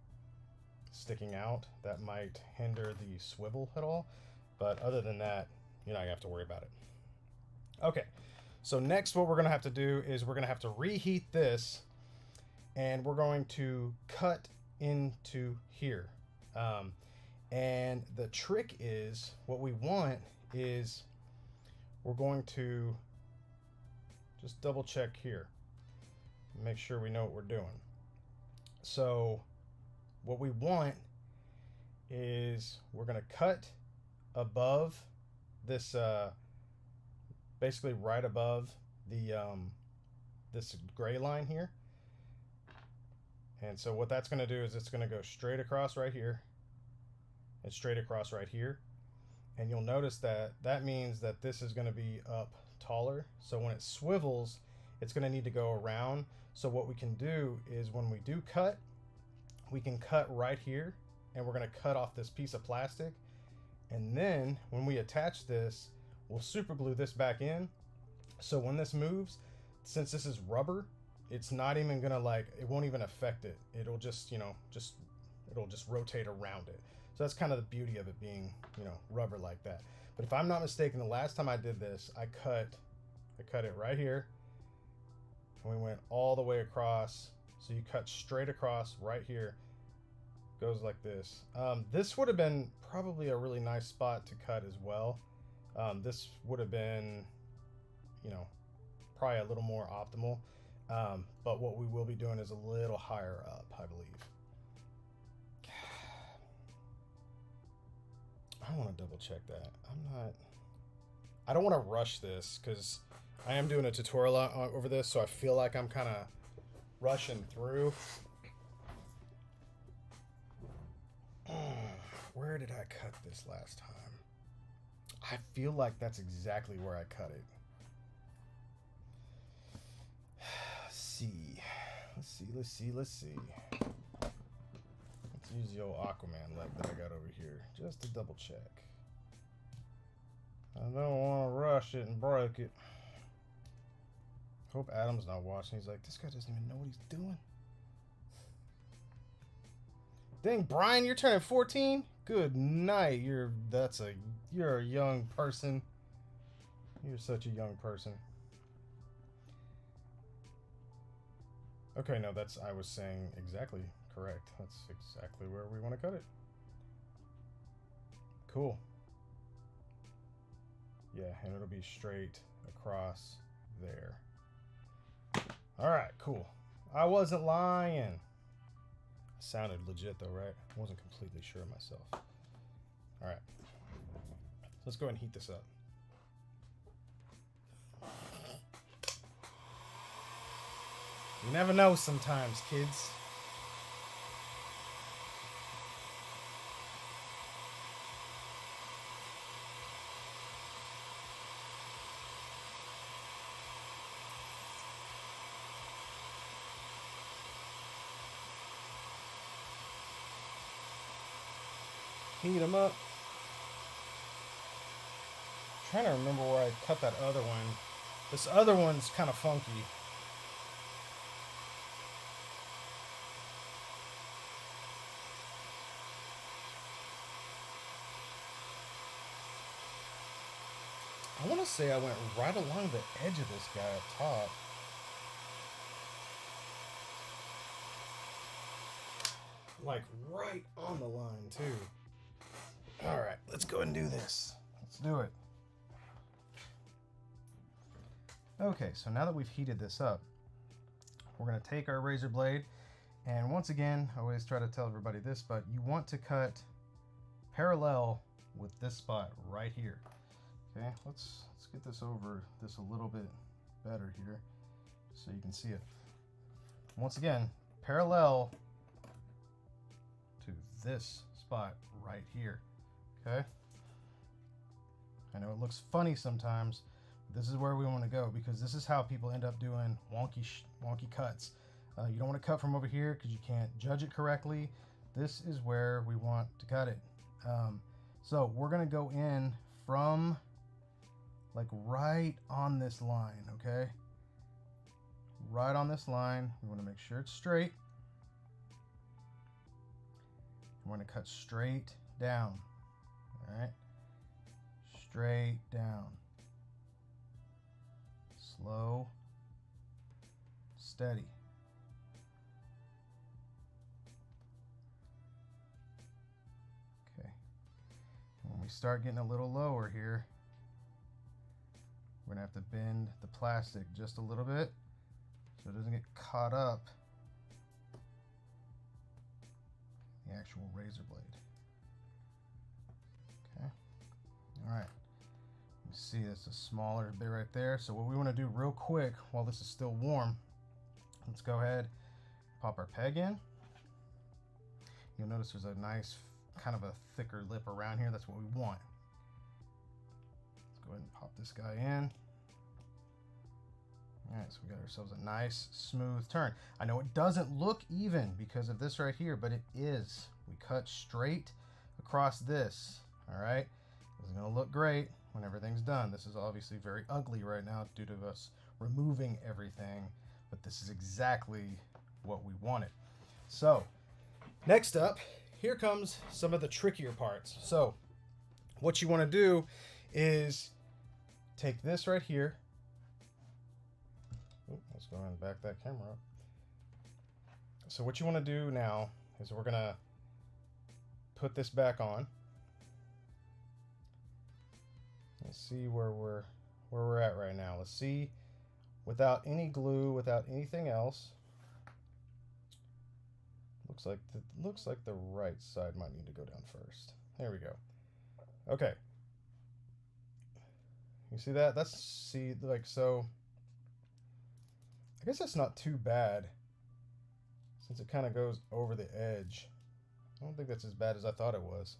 sticking out that might hinder the swivel at all. But other than that, you're not gonna have to worry about it. Okay, so next what we're gonna have to do is we're gonna have to reheat this, and we're going to cut into here. And the trick is, what we want is, we're going to just double check here, make sure we know what we're doing. So what we want is, we're going to cut above this, basically right above the this gray line here. And so what that's going to do is it's going to go straight across right here and straight across right here. And you'll notice that that means that this is going to be up taller. So when it swivels, it's going to need to go around. So what we can do is, when we do cut, we can cut right here, and we're going to cut off this piece of plastic. And then when we attach this, we'll super glue this back in. So when this moves, since this is rubber, it's not even gonna it won't even affect it. It'll just, it'll just rotate around it. So that's kind of the beauty of it being, rubber like that. But if I'm not mistaken, the last time I did this, I cut it right here, and we went all the way across. So you cut straight across right here, goes like this. This would have been probably a really nice spot to cut as well. This would have been, probably a little more optimal. But what we will be doing is a little higher up, I believe. I want to double check that. I don't want to rush this, because I am doing a tutorial over this, so I feel like I'm kind of rushing through. Where did I cut this last time? I feel like that's exactly where I cut it. Let's see. Let's use the old Aquaman leg that I got over here, just to double check. I don't want to rush it and break it. Hope Adam's not watching. He's like, this guy doesn't even know what he's doing. Dang, Brian, you're turning 14? Good night. You're a young person. You're such a young person. Okay, no, I was saying exactly correct. That's exactly where we want to cut it. Cool. Yeah, and it'll be straight across there. All right, cool. I wasn't lying. Sounded legit though, right? I wasn't completely sure of myself. All right. Let's go ahead and heat this up. You never know sometimes, kids. Heat them up. I'm trying to remember where I cut that other one. This other one's kind of funky. I want to say I went right along the edge of this guy up top. Like right on the line too. All right, let's go and do this. Let's do it. Okay, so now that we've heated this up, we're going to take our razor blade, and once again, I always try to tell everybody this, but you want to cut parallel with this spot right here. Okay, let's get this over this a little bit better here so you can see it. Once again, parallel to this spot right here. Okay, I know it looks funny sometimes. this is where we want to go, because this is how people end up doing wonky cuts. You don't want to cut from over here because you can't judge it correctly. This is where we want to cut it. So we're going to go in from like right on this line, okay? Right on this line. We want to make sure it's straight. We're going to cut straight down. All right? Straight down. Slow, steady. Okay. When we start getting a little lower here, we're going to have to bend the plastic just a little bit so it doesn't get caught up in the actual razor blade. Okay. All right. You see it's a smaller bit right there. So what we want to do real quick while this is still warm, let's go ahead, pop our peg in. You'll notice there's a nice kind of a thicker lip around here. That's what we want. Let's go ahead and pop this guy in. All right, so we got ourselves a nice smooth turn. I know it doesn't look even because of this right here, but it is. We cut straight across this. All right, it's gonna look great when everything's done. This is obviously very ugly right now due to us removing everything, but this is exactly what we wanted. So next up, here comes some of the trickier parts. So what you want to do is take this right here. Ooh, let's go ahead and back that camera up. So what you want to do now is we're gonna put this back on. Let's see where we're at right now. Let's see, without any glue, without anything else. Looks like the right side might need to go down first. There we go. Okay. You see that? So I guess that's not too bad since it kind of goes over the edge. I don't think that's as bad as I thought it was.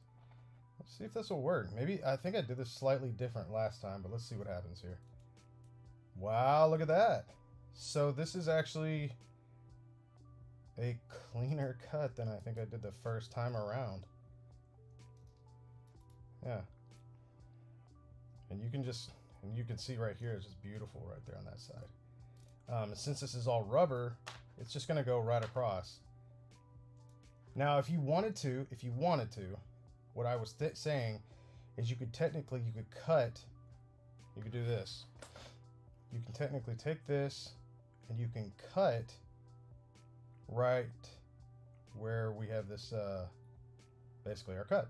Let's see if this will work. Maybe, I think I did this slightly different last time, but let's see what happens here. Wow, look at that. So this is actually a cleaner cut than I think I did the first time around. Yeah. And you can see right here, it's just beautiful right there on that side. Since this is all rubber, it's just gonna go right across. Now, if you wanted to, what I was saying is you could cut, you could do this. You can technically take this and you can cut right where we have this, basically our cut.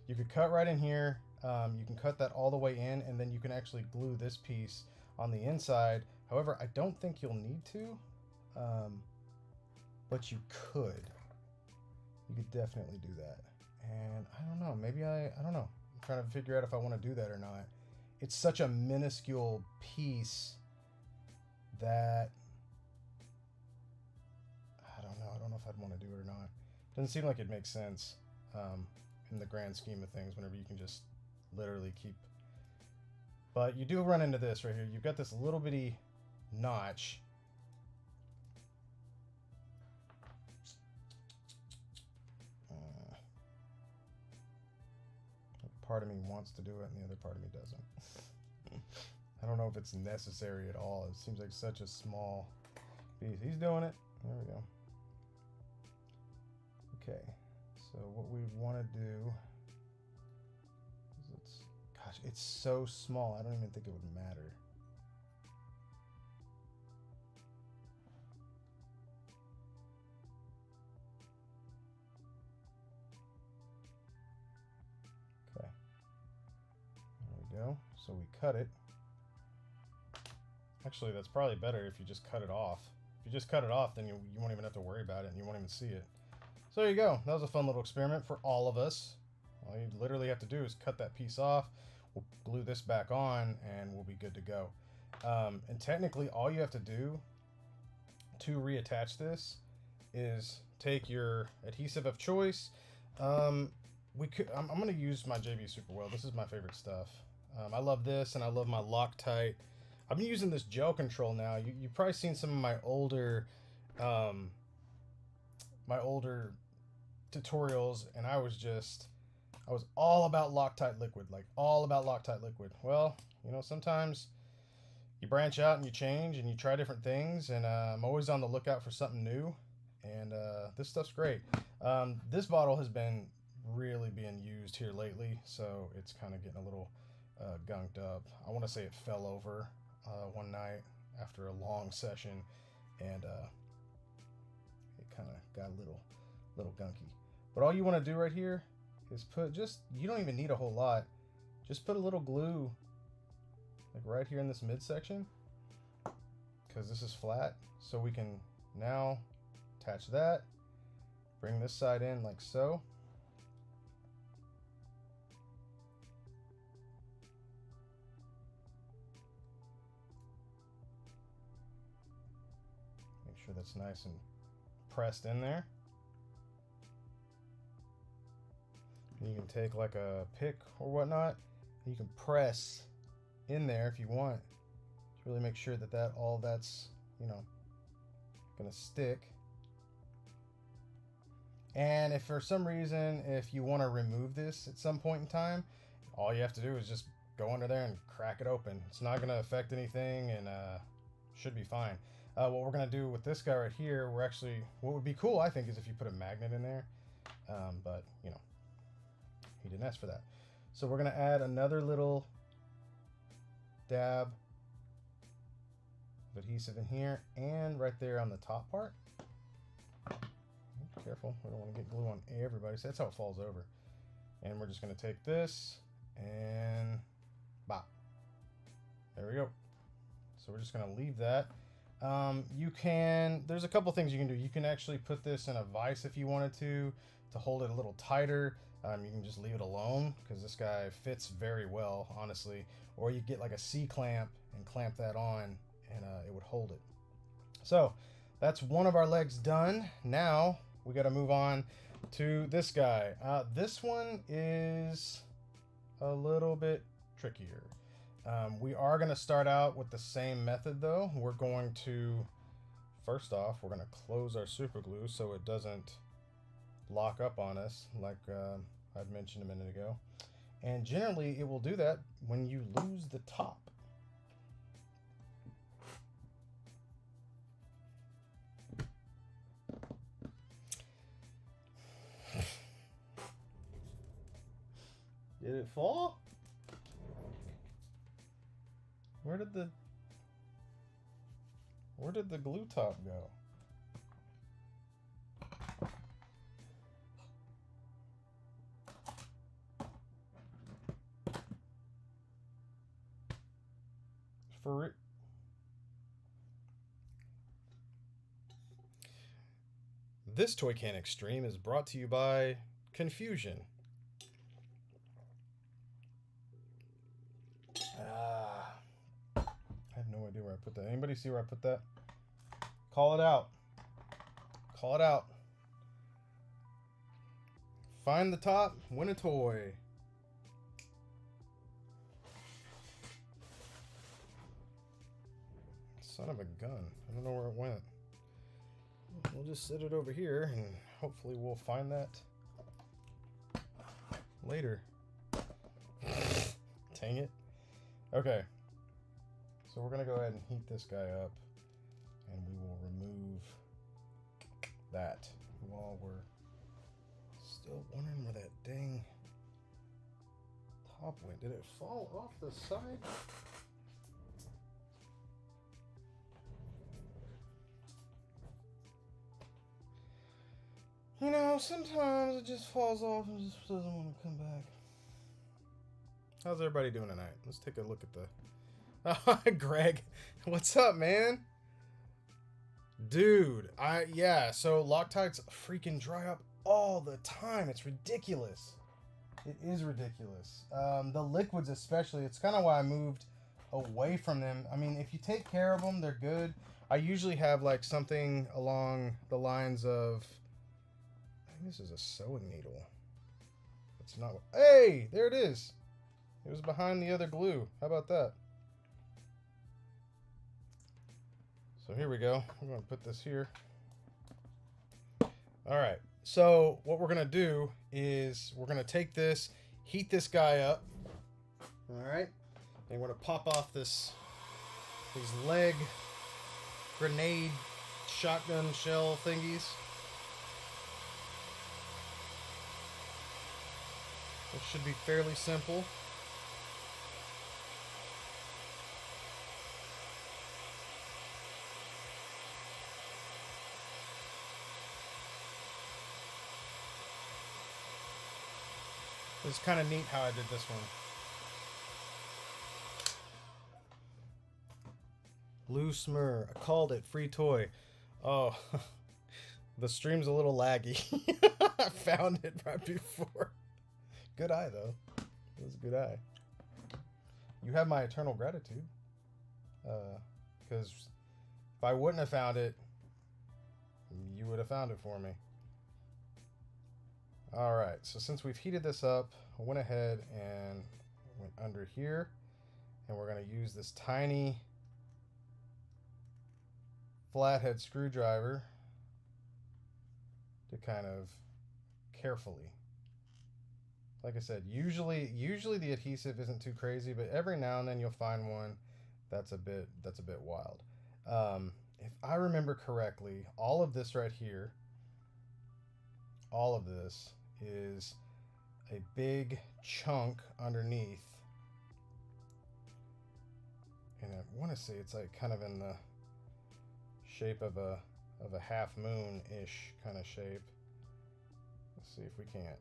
You could cut right in here. You can cut that all the way in, and then you can actually glue this piece on the inside. However, I don't think you'll need to, but you could. You could definitely do that. And I don't know, maybe I don't know. I'm trying to figure out if I want to do that or not. It's such a minuscule piece that I don't know. I don't know if I'd want to do it or not. Doesn't seem like it makes sense in the grand scheme of things whenever you can just literally keep. But you do run into this right here. You've got this little bitty notch. Part of me wants to do it and the other part of me doesn't. I don't know if it's necessary at all. It seems like such a small piece. He's doing it. There we go. Okay, so what we want to do is gosh, it's so small. I don't even think it would matter. Go. So we cut it. Actually, that's probably better if you just cut it off. If you just cut it off, then you won't even have to worry about it and you won't even see it. So there you go. That was a fun little experiment for all of us. All you literally have to do is cut that piece off. We'll glue this back on and we'll be good to go. And technically, all you have to do to reattach this is take your adhesive of choice. I'm going to use my JB Super Well. This is my favorite stuff. I love this, and I love my Loctite. I've been using this gel control now. You've probably seen some of my older tutorials, and I was all about Loctite liquid, like all about Loctite liquid. Well, you know, sometimes you branch out and you change and you try different things, and I'm always on the lookout for something new, and this stuff's great. This bottle has been really being used here lately, so it's kind of getting a little gunked up. I want to say it fell over one night after a long session, and it kind of got a little gunky. But all you want to do right here is you don't even need a whole lot. Just put a little glue like right here in this midsection, because this is flat, so we can now attach that, bring this side in like so. Make sure that's nice and pressed in there. You can take like a pick or whatnot, and you can press in there if you want to really make sure that all that's, you know, gonna stick. And if for some reason, if you want to remove this at some point in time, all you have to do is just go under there and crack it open. It's not gonna affect anything, and should be fine. What we're gonna do with this guy right here, what would be cool, I think, is if you put a magnet in there, but you know, he didn't ask for that. So we're gonna add another little dab of adhesive in here and right there on the top part. Careful, we don't want to get glue on everybody. So that's how it falls over. And we're just going to take this and bop. There we go. So we're just going to leave that. There's a couple things you can do. You can actually put this in a vise if you wanted to hold it a little tighter. You can just leave it alone because this guy fits very well, honestly. Or you get like a C-clamp and clamp that on, and it would hold it. So that's one of our legs done. Now we got to move on to this guy. This one is a little bit trickier. We are going to start out with the same method though. We're going to, first off, we're going to close our super glue so it doesn't lock up on us like I'd mentioned a minute ago. And generally it will do that when you lose the top. Did it fall? Where did the glue top go? For it. This Toy Can Extreme is brought to you by Confusion. I have no idea where I put that. Anybody see where I put that? Call it out. Call it out. Find the top, win a toy. Son of a gun. I don't know where it went. We'll just set it over here and hopefully we'll find that later. Dang it. Okay. So we're going to go ahead and heat this guy up and we will remove that while we're still wondering where that dang top went. Did it fall off the side? You know, sometimes it just falls off and just doesn't want to come back. How's everybody doing tonight? Let's take a look at the... Greg, what's up, man? Dude, so Loctites freaking dry up all the time. It's ridiculous. It is ridiculous. The liquids especially, it's kind of why I moved away from them. I mean, if you take care of them, they're good. I usually have like something along the lines of... I think this is a sewing needle. It's not... Hey, there it is. It was behind the other glue. How about that? So here we go. I'm going to put this here. All right. So what we're going to do is we're going to take this, heat this guy up. All right. And we're going to pop off these leg grenade shotgun shell thingies. It should be fairly simple. It's kind of neat how I did this one. Blue Smur. I called it. Free toy. Oh, the stream's a little laggy. I found it right before. Good eye, though. It was a good eye. You have my eternal gratitude. Because if I wouldn't have found it, you would have found it for me. Alright, so since we've heated this up, I went ahead and went under here. And we're going to use this tiny flathead screwdriver to kind of carefully. Like I said, usually the adhesive isn't too crazy, but every now and then you'll find one that's a bit wild. If I remember correctly, all of this right here, all of this is a big chunk underneath, and I want to say it's like kind of in the shape of a half moon-ish kind of shape. Let's see if we can't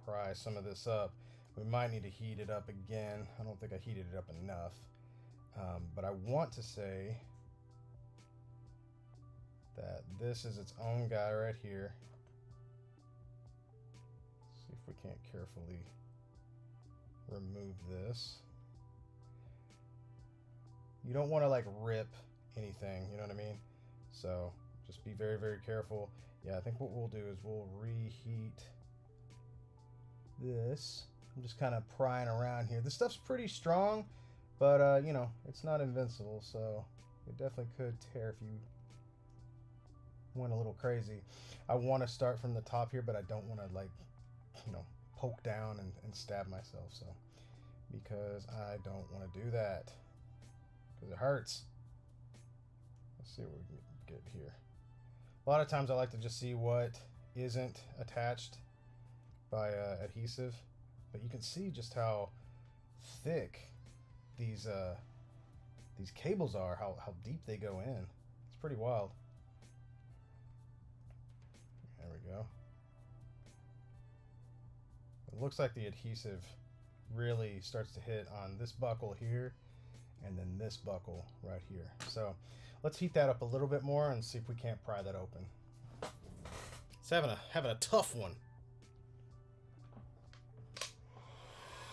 pry some of this up. We might need to heat it up again. I don't think I heated it up enough, but I want to say that this is its own guy right here. Let's see if we can't carefully remove this. You don't want to like rip anything, you know what I mean? So just be very, very careful. Yeah, I think what we'll do is we'll reheat this. I'm just kind of prying around here. This stuff's pretty strong, but you know, it's not invincible, so it definitely could tear if you went a little crazy. I want to start from the top here, but I don't want to, like, you know, poke down and stab myself, so because I don't want to do that because it hurts. Let's see what we can get here. A lot of times I like to just see what isn't attached by adhesive, but you can see just how thick these cables are, how deep they go in. It's pretty wild. There we go. It looks like the adhesive really starts to hit on this buckle here and then this buckle right here. So let's heat that up a little bit more and see if we can't pry that open. It's having a tough one.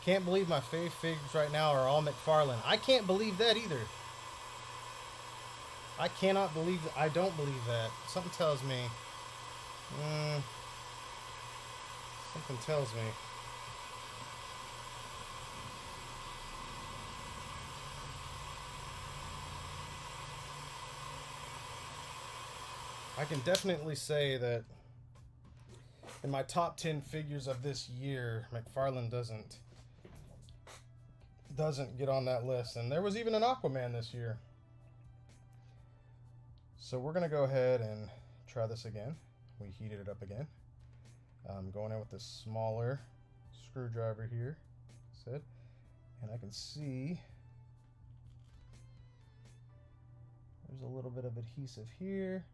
Can't believe my fave figs right now are all McFarlane. I can't believe that either. I cannot believe that. I don't believe that. Something tells me. Something tells me. I can definitely say that in my top 10 figures of this year, McFarlane doesn't get on that list. And there was even an Aquaman this year. So we're going to go ahead and try this again. We heated it up again. I'm going in with the smaller screwdriver here, and I can see there's a little bit of adhesive here.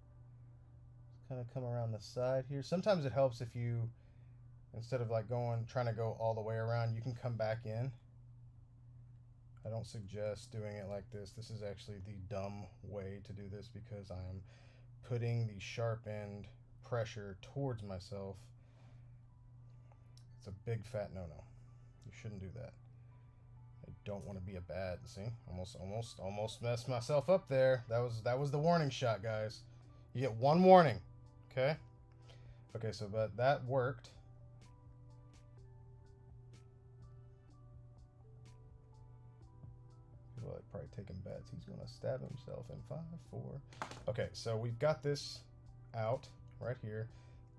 Kind of come around the side here. Sometimes it helps if you, instead of like trying to go all the way around, you can come back in. I don't suggest doing it like this. This is actually the dumb way to do this because I'm putting the sharp end pressure towards myself. It's a big fat no-no. You shouldn't do that. I don't want to be a bad, see? Almost messed myself up there. That was the warning shot, guys. You get one warning. Okay? Okay, so but that worked. well, probably taking bets. He's gonna stab himself in 5, 4. Okay, so we've got this out right here.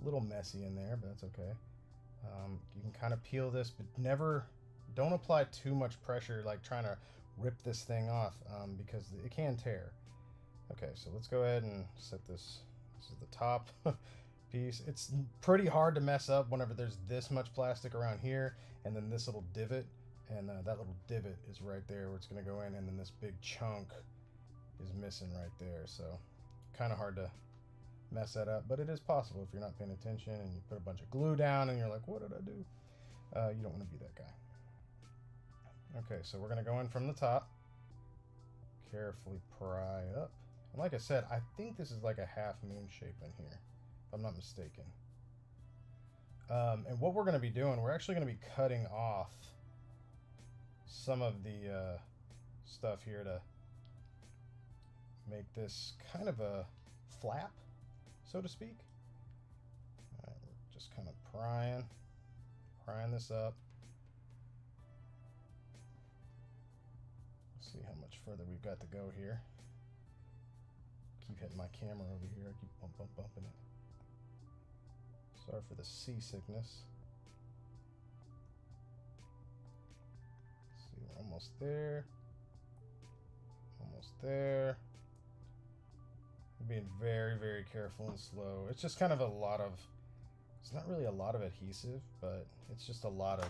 A little messy in there, but that's okay. You can kind of peel this, but don't apply too much pressure, like trying to rip this thing off, because it can tear. Okay, so let's go ahead and set this. This is the top piece. It's pretty hard to mess up whenever there's this much plastic around here, and then this little divot, and that little divot is right there where it's going to go in, and then this big chunk is missing right there. So kind of hard to mess that up, but it is possible if you're not paying attention and you put a bunch of glue down and you're like, what did I do? You don't want to be that guy. Okay, so we're going to go in from the top, carefully pry up. And like I said, I think this is like a half moon shape in here, if I'm not mistaken. And what we're going to be doing, we're actually going to be cutting off some of the stuff here to make this kind of a flap, so to speak. All right, we're just kind of prying this up. Let's see how much further we've got to go here. Keep hitting my camera over here. I keep bumping it. Sorry for the seasickness. Let's see, we're almost there. Almost there. Being very, very careful and slow. It's just kind of it's not really a lot of adhesive, but it's just a lot of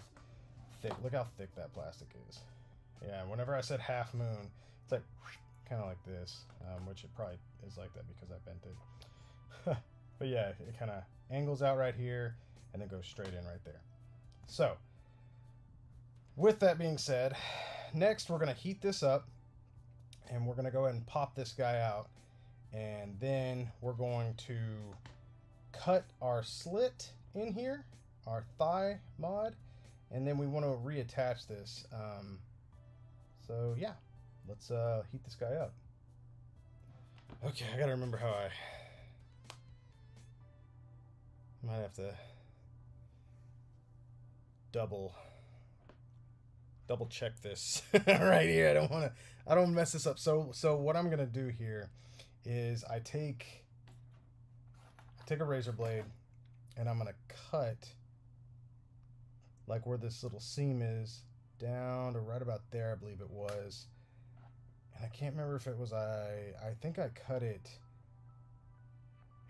thick. Look how thick that plastic is. Yeah, whenever I said half moon, it's like kind of like this, which it probably is like that because I bent it. But yeah, it kind of angles out right here and then goes straight in right there. So, with that being said, next we're going to heat this up and we're going to go ahead and pop this guy out. And then we're going to cut our slit in here, our thigh mod, and then we want to reattach this. So yeah, let's heat this guy up. Okay, I gotta remember how I might have to double check this right here. I don't mess this up. So what I'm gonna do here is I take a razor blade and I'm gonna cut like where this little seam is down to right about there, I believe it was. And I can't remember if it was I think I cut it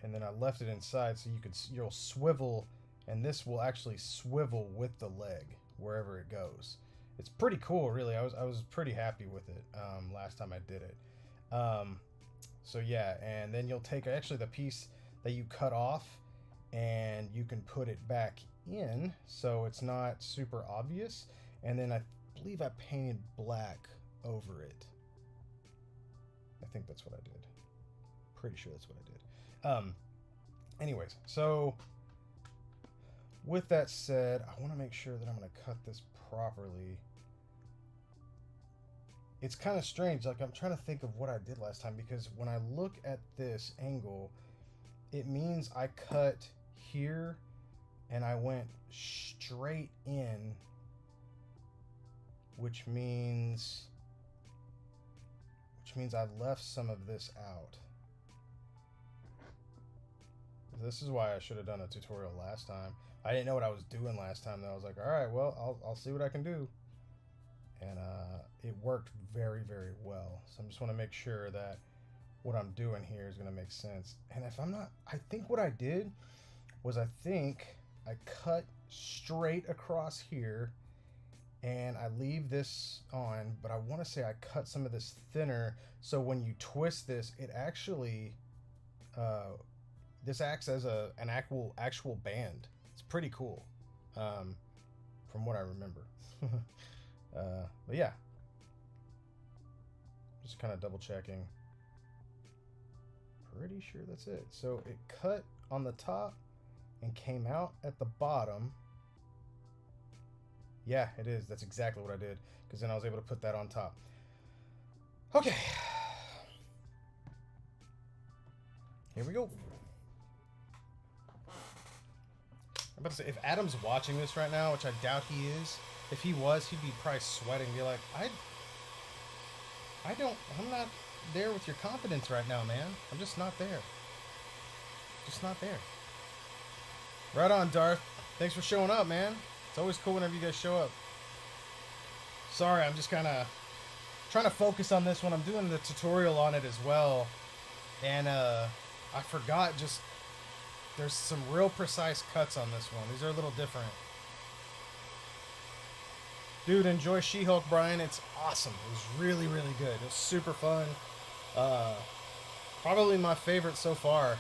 and then I left it inside so you'll swivel, and this will actually swivel with the leg wherever it goes. It's pretty cool, really. I was pretty happy with it last time I did it. So yeah, and then you'll take actually the piece that you cut off and you can put it back in so it's not super obvious. And then I believe I painted black over it. I think that's what I did. Pretty sure that's what I did. Anyways, so with that said, I want to make sure that I'm going to cut this properly. It's kind of strange. Like, I'm trying to think of what I did last time, because when I look at this angle, it means I cut here and I went straight in, which means I left some of this out. This is why I should have done a tutorial last time. I didn't know what I was doing last time, though. I was like, all right, well, I'll see what I can do. And it worked very, very well. So I just want to make sure that what I'm doing here is going to make sense. And if I'm not, I think what I did was I cut straight across here and I leave this on, but I want to say I cut some of this thinner so when you twist this, it actually this acts as an actual band. It's pretty cool, from what I remember. But yeah, just kind of double checking. Pretty sure that's it. So it cut on the top and came out at the bottom. Yeah, it is. That's exactly what I did, because then I was able to put that on top. Okay. Here we go. I'm about to say, if Adam's watching this right now, which I doubt he is, if he was, he'd be probably sweating, be like, I'm not there with your confidence right now, man. I'm just not there. Just not there. Right on, Darth. Thanks for showing up, man. It's always cool whenever you guys show up. Sorry, I'm just kind of trying to focus on this one. I'm doing the tutorial on it as well. And I forgot just... There's some real precise cuts on this one. These are a little different. Dude, enjoy She-Hulk, Brian. It's awesome. It was really, really good. It was super fun. Probably my favorite so far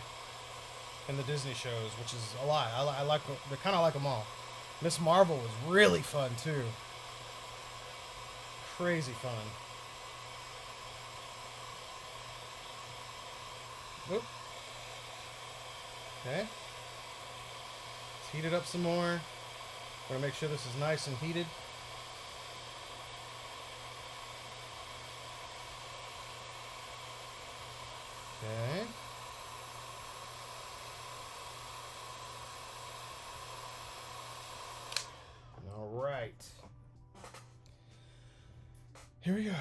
in the Disney shows, which is a lot. I like, I kind of like them all. Miss Marvel was really fun too. Crazy fun. Oop. Okay. Let's heat it up some more. Want to make sure this is nice and heated. Okay. All right. Here we go.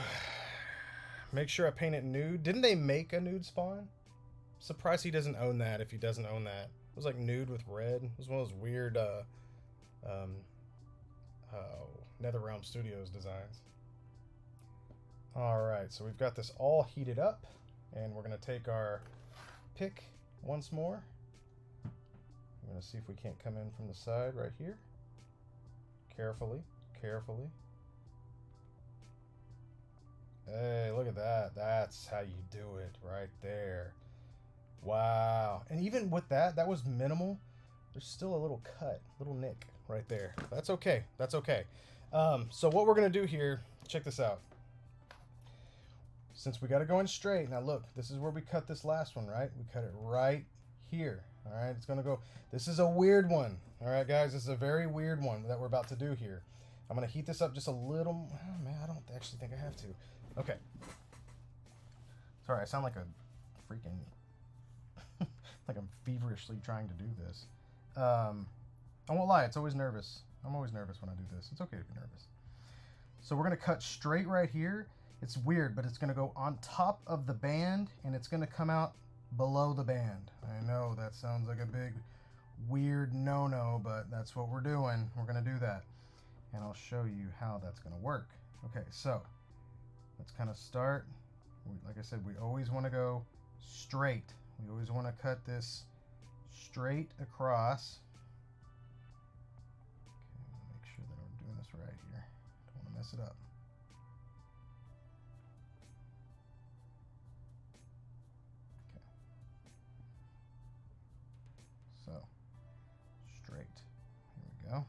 Make sure I paint it nude. Didn't they make a nude spawn? Surprised he doesn't own that if he doesn't own that. It was like nude with red. It was one of those weird NetherRealm Studios designs. Alright, so we've got this all heated up, and we're going to take our pick once more. I'm going to see if we can't come in from the side right here. Carefully, carefully. Hey, look at that. That's how you do it right there. Wow. And even with that, that was minimal. There's still a little cut, little nick right there. That's okay. That's okay. So what we're going to do here, check this out. Since we got to go in straight, now look, this is where we cut this last one, right? We cut it right here. All right, it's going to go. This is a weird one. All right, guys, this is a very weird one that we're about to do here. I'm going to heat this up just a little. Oh, man, I don't actually think I have to. Okay. Sorry, I sound like a freaking... like I'm feverishly trying to do this. I won't lie, it's always nervous. I'm always nervous when I do this. It's okay to be nervous. So we're going to cut straight right here. It's weird, but it's going to go on top of the band, and it's going to come out below the band. I know that sounds like a big, weird no-no, but that's what we're doing. We're going to do that. And I'll show you how that's going to work. Okay, so let's kind of start. Like I said, we always want to go straight. We always want to cut this straight across. Okay, make sure that I'm doing this right here. Don't want to mess it up. Okay. So, straight. Here we go.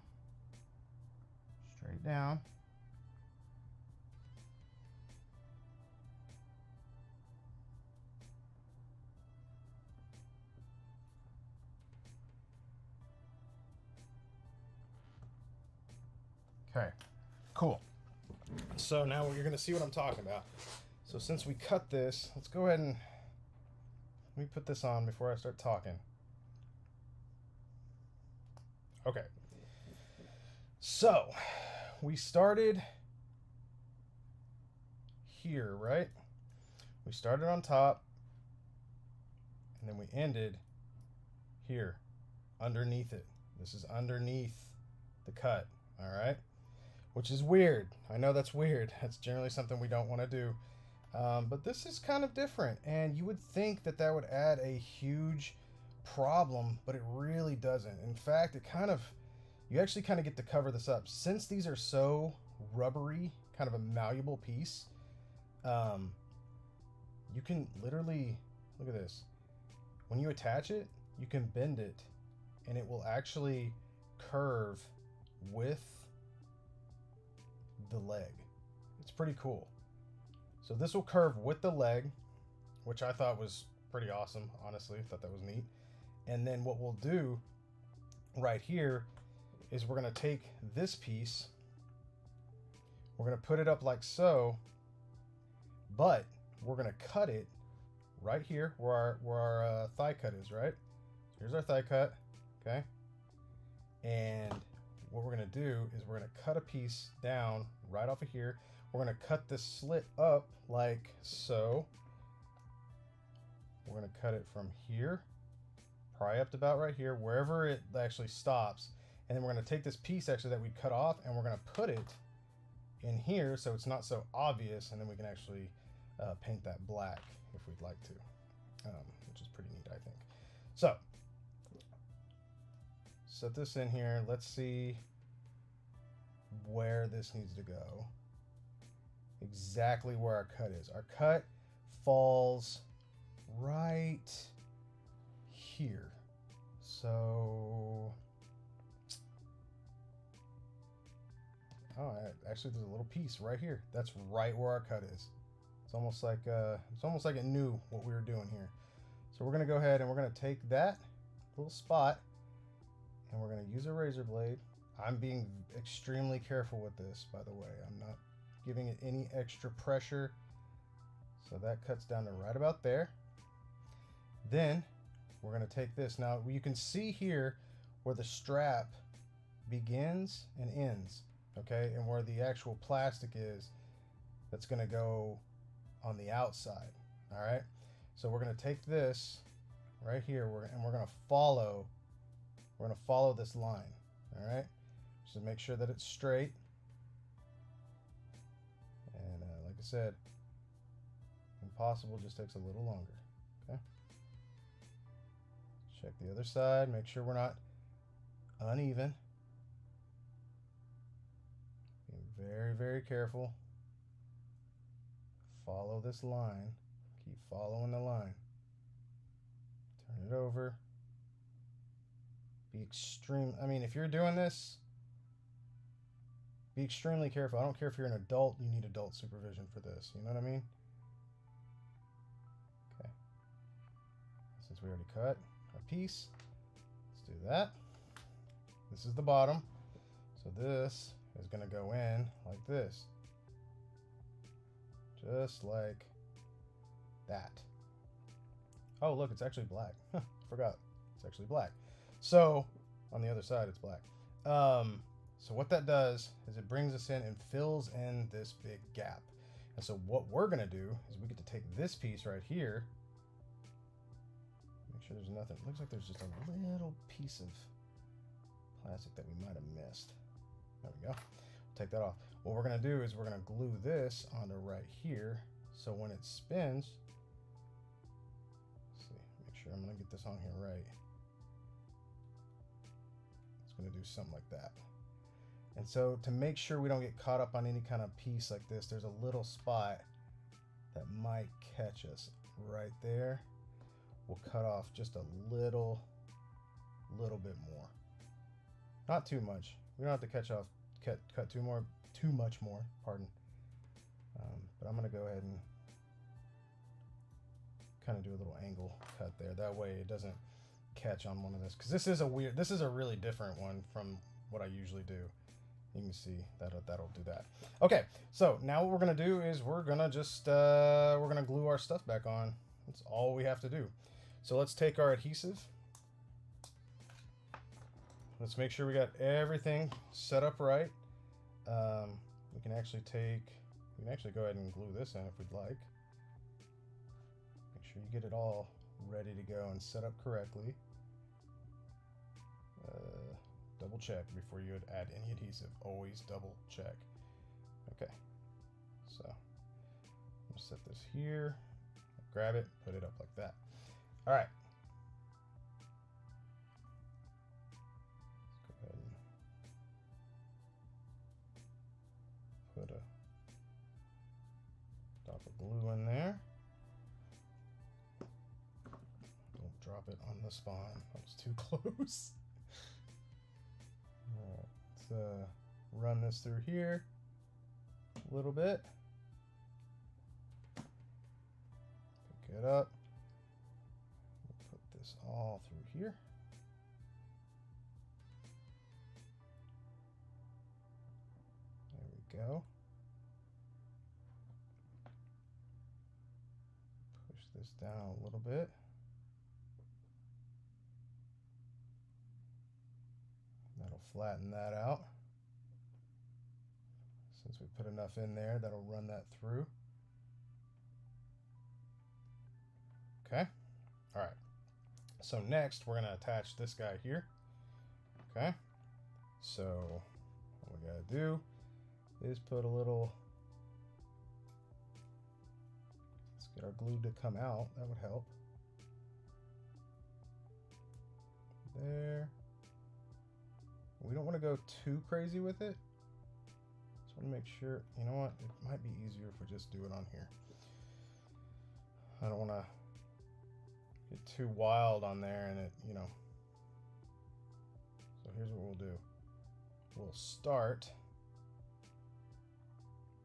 Straight down. Okay, cool. So now you're going to see what I'm talking about. So since we cut this, let's go ahead and let me put this on before I start talking. Okay. So we started here, right? We started on top, and then we ended here, underneath it. This is underneath the cut, all right? Which is weird. I know that's weird. That's generally something we don't want to do. But this is kind of different. And you would think that that would add a huge problem, but it really doesn't. In fact, you actually kind of get to cover this up. Since these are so rubbery, kind of a malleable piece, you can literally, look at this. When you attach it, you can bend it, and it will actually curve with the leg. It's pretty cool. So this will curve with the leg, which I thought was pretty awesome, honestly. I thought that was neat. And then what we'll do right here is we're going to take this piece, we're going to put it up like so, but we're going to cut it right here where our thigh cut is, right? So here's our thigh cut, okay? And what we're going to do is we're going to cut a piece down right off of here. We're going to cut this slit up like so. We're going to cut it from here, probably up to about right here, wherever it actually stops. And then we're going to take this piece actually that we cut off, and we're going to put it in here so it's not so obvious, and then we can actually paint that black if we'd like to, which is pretty neat, I think. So set this in here. Let's see where this needs to go. Exactly where our cut is. Our cut falls right here. So, oh, actually, there's a little piece right here. That's right where our cut is. It's almost like it knew what we were doing here. So we're gonna go ahead and we're gonna take that little spot and we're gonna use a razor blade. I'm being extremely careful with this, by the way. I'm not giving it any extra pressure. So that cuts down to right about there. Then we're going to take this. Now you can see here where the strap begins and ends, okay? And where the actual plastic is, that's going to go on the outside, all right? So we're going to take this right here and we're going to follow this line, all right? So make sure that it's straight. And like I said, impossible just takes a little longer, okay? Check the other side, make sure we're not uneven. Being very, very careful. Follow this line. Keep following the line. Turn it over. Be extreme. I mean, if you're doing this, be extremely careful. I don't care if you're an adult, you need adult supervision for this. You know what I mean? Okay. Since we already cut our piece, let's do that. This is the bottom. So this is going to go in like this. Just like that. Oh, look, it's actually black. Forgot. It's actually black. So on the other side, it's black. So what that does is it brings us in and fills in this big gap. And so what we're going to do is we get to take this piece right here. Make sure there's nothing. Looks like there's just a little piece of plastic that we might have missed. There we go. Take that off. What we're going to do is we're going to glue this onto right here. So when it spins, let's see, make sure I'm going to get this on here right. It's going to do something like that. And so to make sure we don't get caught up on any kind of piece like this, there's a little spot that might catch us right there. We'll cut off just a little bit more. Not too much. We don't have to cut too much more, pardon. But I'm gonna go ahead and kind of do a little angle cut there. That way it doesn't catch on one of this. Because this is a really different one from what I usually do. You can see that'll do that. Okay, so now what we're gonna do is we're gonna glue our stuff back on. That's all we have to do. So let's take our adhesive. Let's make sure we got everything set up right. We can actually go ahead and glue this in if we'd like. Make sure you get it all ready to go and set up correctly. Double check before you add any adhesive. Always double check. Okay, so I'm gonna set this here, grab it, put it up like that. All right. Let's go ahead and put a dot of glue in there. Don't drop it on the spawn. That was too close. All right, let's run this through here a little bit. Pick it up. We'll put this all through here. There we go. Push this down a little bit. That'll flatten that out. Since we put enough in there, that'll run that through. Okay. All right. So next, we're going to attach this guy here. Okay. So what we got to do is put a little... Let's get our glue to come out. That would help. There. We don't want to go too crazy with it. Just want to make sure, you know what, it might be easier if we just do it on here. I don't want to get too wild on there and it, you know. So here's what we'll do. We'll start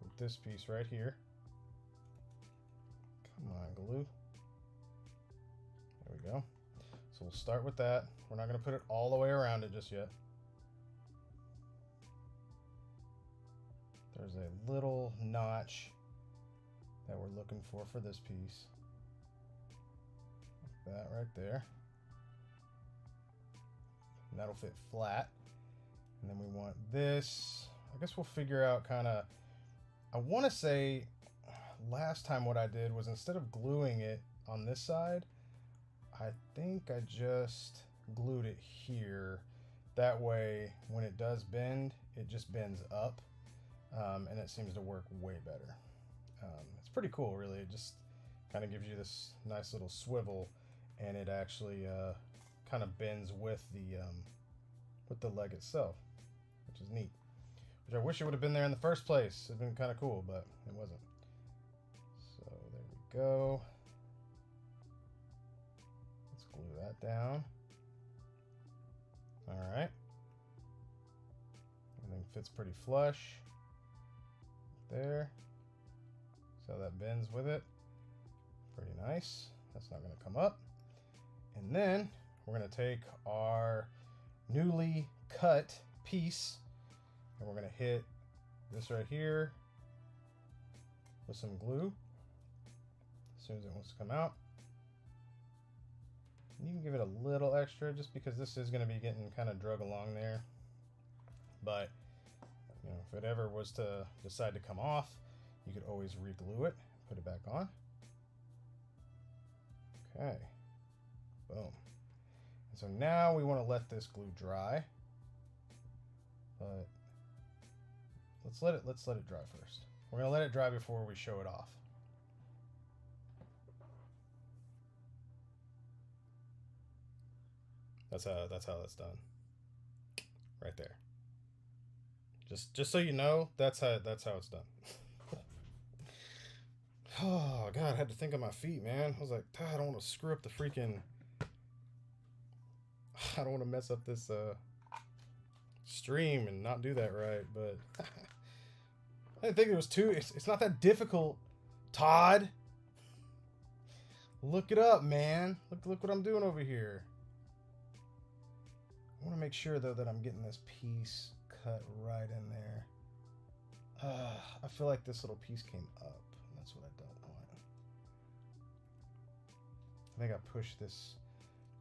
with this piece right here. Come on, glue. There we go. So we'll start with that. We're not going to put it all the way around it just yet. There's a little notch that we're looking for this piece. Like that right there. And that'll fit flat. And then we want this. I guess we'll figure out kind of, I want to say last time what I did was instead of gluing it on this side, I think I just glued it here. That way, when it does bend, it just bends up. And it seems to work way better. It's pretty cool, really. It just kind of gives you this nice little swivel, and it actually kind of bends with the leg itself, which is neat. Which I wish it would have been there in the first place. It'd been kind of cool, but it wasn't. So there we go. Let's glue that down. All right. Everything fits pretty flush. There. So that bends with it. Pretty nice. That's not going to come up. And then we're going to take our newly cut piece and we're going to hit this right here with some glue as soon as it wants to come out. And you can give it a little extra just because this is going to be getting kind of drug along there. But you know, if it ever was to decide to come off, you could always re-glue it, put it back on. Okay, boom. And so now we want to let this glue dry, but let's let it dry first. We're gonna let it dry before we show it off. That's how that's done. Right there. Just so you know, that's how it's done. Oh God, I had to think of my feet, man. I was like, I don't want to screw up the freaking. I don't want to mess up this stream and not do that right, but I didn't think it was too. It's not that difficult, Todd. Look it up, man. Look what I'm doing over here. I want to make sure though that I'm getting this piece cut right in there. I feel like this little piece came up. That's what I don't want. I think I pushed this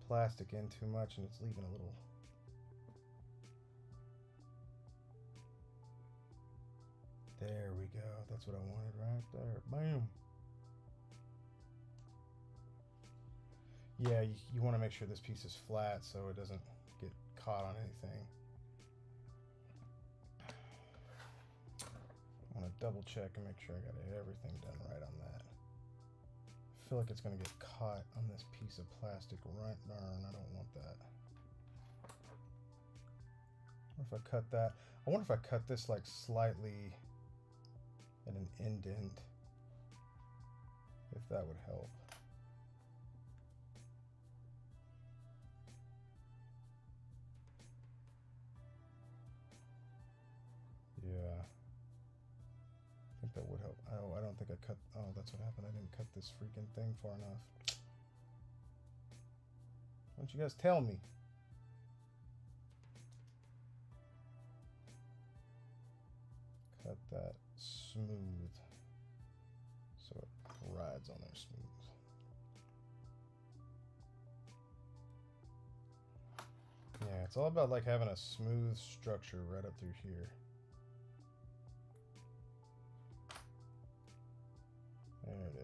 plastic in too much and it's leaving a little. There we go. That's what I wanted right there. Bam. Yeah, you want to make sure this piece is flat so it doesn't get caught on anything. I want to double check and make sure I got everything done right on that. I feel like it's going to get caught on this piece of plastic right darn. I don't want that. What if I cut that? I wonder if I cut this like slightly at an indent, if that would help. Yeah. I think that would help. Oh, I don't think I cut. Oh, that's what happened. I didn't cut this freaking thing far enough. Why don't you guys tell me? Cut that smooth so it rides on there smooth. Yeah, it's all about like having a smooth structure right up through here.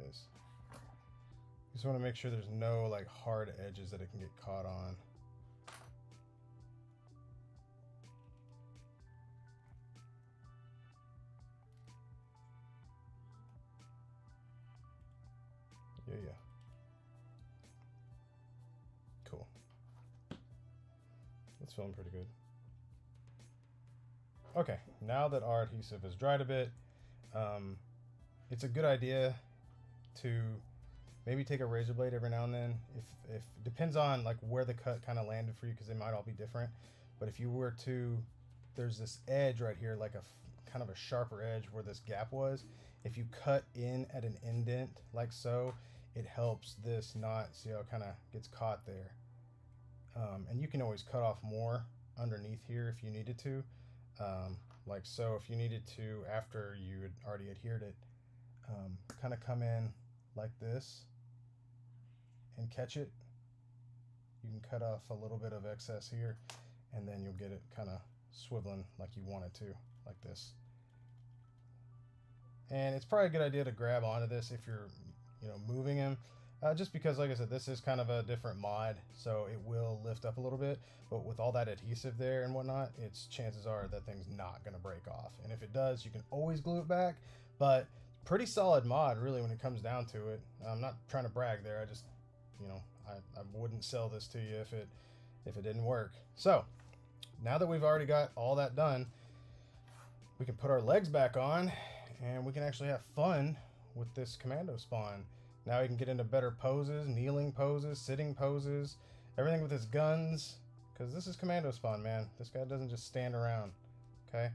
is. Just want to make sure there's no like hard edges that it can get caught on. Yeah. Cool. That's feeling pretty good. Okay, now that our adhesive has dried a bit, it's a good idea to maybe take a razor blade every now and then. If depends on like where the cut kind of landed for you, because they might all be different. But if you were to, there's this edge right here, like a kind of a sharper edge where this gap was. If you cut in at an indent like so, it helps this not, see how it kind of gets caught there. And you can always cut off more underneath here if you needed to. Like so, if you needed to, after you had already adhered it, kind of come in like this and catch it. You can cut off a little bit of excess here, and then you'll get it kind of swiveling like you want it to, like this. And it's probably a good idea to grab onto this if you're, you know, moving him, just because, like I said, this is kind of a different mod, so it will lift up a little bit. But with all that adhesive there and whatnot, it's chances are that thing's not going to break off. And if it does, you can always glue it back. But pretty solid mod, really, when it comes down to it. I'm not trying to brag there. I just, you know, I wouldn't sell this to you if it didn't work. So now that we've already got all that done, we can put our legs back on, and we can actually have fun with this Commando Spawn. Now he can get into better poses, kneeling poses, sitting poses, everything with his guns, because this is Commando Spawn, man. This guy doesn't just stand around, okay?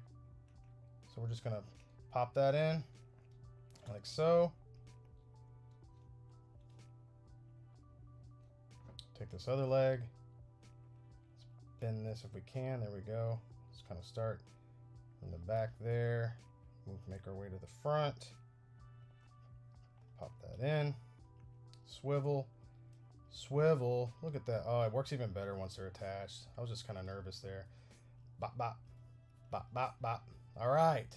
So we're just going to pop that in, like so. Take this other leg, bend this if we can, there we go. Just kind of start from the back there, we'll make our way to the front. Pop that in, swivel, swivel. Look at that. Oh, it works even better once they're attached. I was just kind of nervous there. Bop, bop, bop, bop, bop. All right.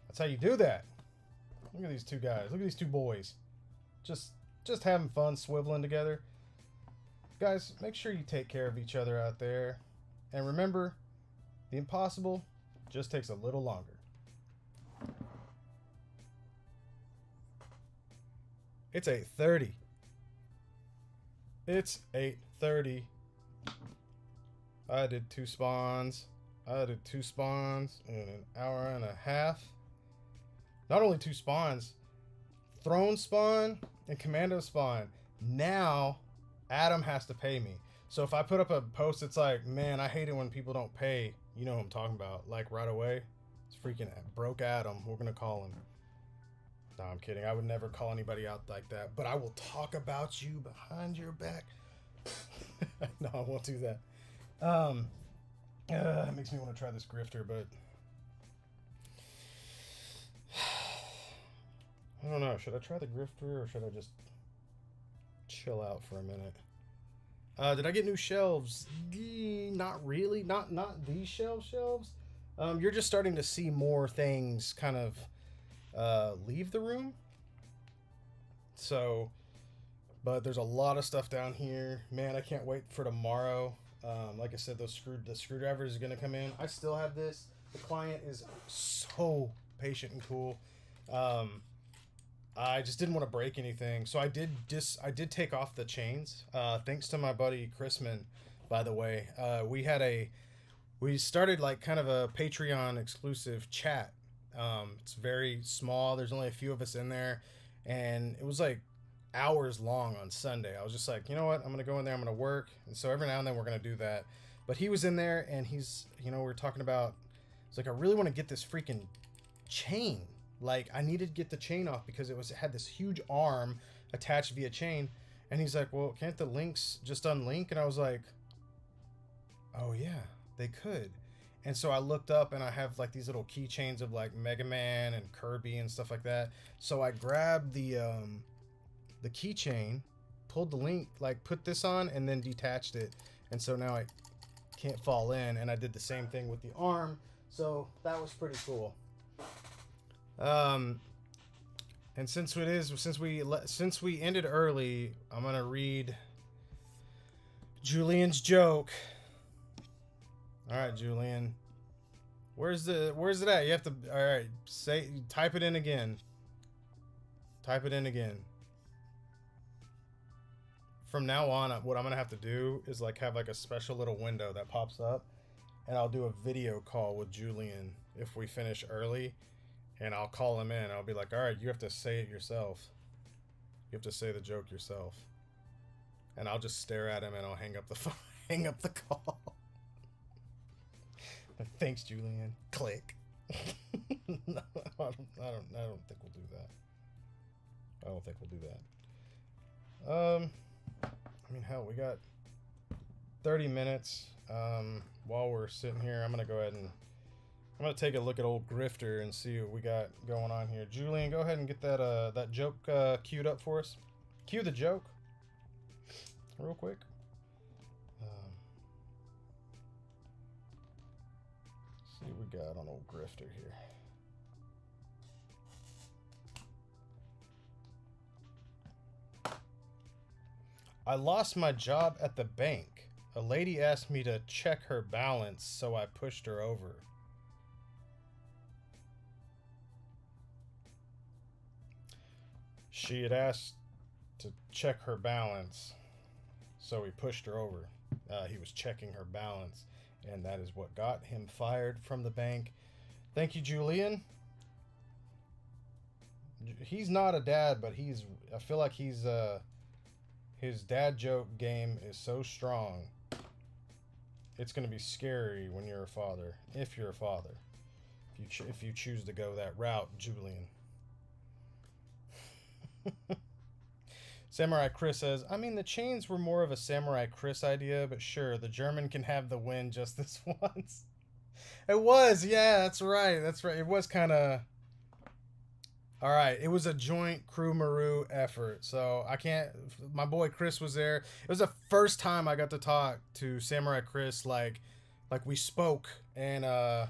That's how you do that. Look at these two guys. Look at these two boys. Just having fun swiveling together. Guys, make sure you take care of each other out there. And remember, the impossible just takes a little longer. It's 8:30. It's 8:30. I did 2 spawns. I did 2 spawns in an hour and a half. Not only 2 spawns, Throne Spawn and Commando Spawn. Now, Adam has to pay me. So if I put up a post that's like, man, I hate it when people don't pay. You know what I'm talking about. Like right away. It's freaking broke Adam. We're going to call him. No, I'm kidding. I would never call anybody out like that. But I will talk about you behind your back. No, I won't do that. It makes me want to try this Grifter, but I don't know. Should I try the Grifter or should I just chill out for a minute? Did I get new shelves? Not really. Not these shelves. You're just starting to see more things kind of leave the room. So, but there's a lot of stuff down here. Man, I can't wait for tomorrow. Like I said, the screwdriver is going to come in. I still have this. The client is so patient and cool. I just didn't want to break anything, so I did take off the chains. Thanks to my buddy Chrisman, by the way. We started like kind of a Patreon exclusive chat. It's very small. There's only a few of us in there, and it was like hours long on Sunday. I was just like, you know what? I'm gonna go in there. I'm gonna work, and so every now and then we're gonna do that. But he was in there, and he's, you know, we're talking about. It's like I really want to get this freaking chain. Like I needed to get the chain off because it had this huge arm attached via chain, and he's like, well, can't the links just unlink? And I was like, oh yeah, they could. And so I looked up, and I have like these little keychains of like Mega Man and Kirby and stuff like that. So I grabbed the keychain, pulled the link, like put this on, and then detached it. And so now I can't fall in. And I did the same thing with the arm. So that was pretty cool. And since we ended early, I'm gonna read Julian's joke. All right, Julian. Where's it at? You have to. All right, type it in again. Type it in again. From now on, what I'm gonna have to do is like have like a special little window that pops up, and I'll do a video call with Julian if we finish early, and I'll call him in. I'll be like, all right, you have to say it yourself. You have to say the joke yourself, and I'll just stare at him and I'll hang up the phone, hang up the call. Thanks, Julian. Click. No, I don't think we'll do that. I don't think we'll do that. I mean, hell, we got 30 minutes. While we're sitting here, I'm gonna go ahead and I'm gonna take a look at old Grifter and see what we got going on here. Julian, go ahead and get that joke queued up for us. Cue the joke, real quick. See what we got on old Grifter here. I lost my job at the bank. A lady asked me to check her balance, so I pushed her over. She had asked to check her balance, so he pushed her over. He was checking her balance, and that is what got him fired from the bank. Thank you, Julian. He's not a dad, but I feel like his dad joke game is so strong. It's going to be scary when you're a father, if you're a father. If you choose to go that route, Julian. Samurai Chris says, I mean, the chains were more of a Samurai Chris idea, but sure, the German can have the win just this once. It was, yeah, that's right. That's right. It was kind of... All right, it was a joint Crew Maru effort, so I can't... My boy Chris was there. It was the first time I got to talk to Samurai Chris, like we spoke, and I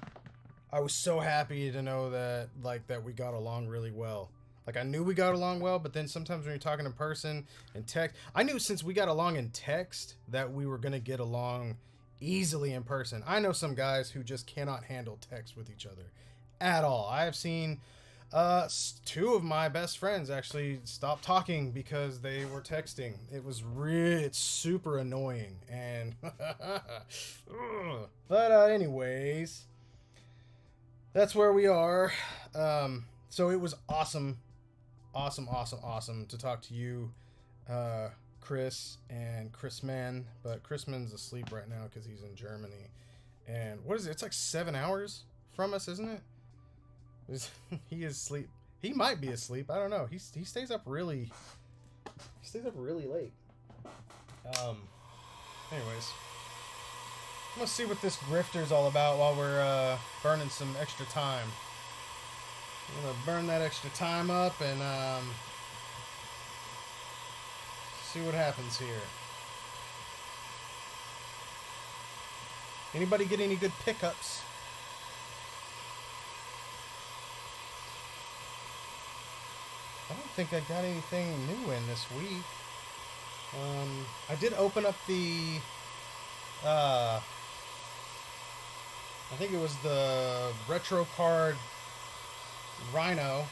was so happy to know that we got along really well. Like, I knew we got along well, but then sometimes when you're talking in person and text... I knew since we got along in text that we were going to get along easily in person. I know some guys who just cannot handle text with each other at all. I have seen... two of my best friends actually stopped talking because they were texting. It's super annoying, and but anyways, that's where we are. So it was awesome to talk to you, Chris and Chrisman. But Chrisman's asleep right now because he's in Germany. And what is it? It's like 7 hours from us, isn't it? He is asleep. He might be asleep. I don't know. He stays up really. He stays up really late. Anyways, let's see what this Grifter's all about while we're burning some extra time. I'm gonna burn that extra time up and see what happens here. Anybody get any good pickups? I don't think I got anything new in this week. I did open up the, I think it was the retro card Rhino.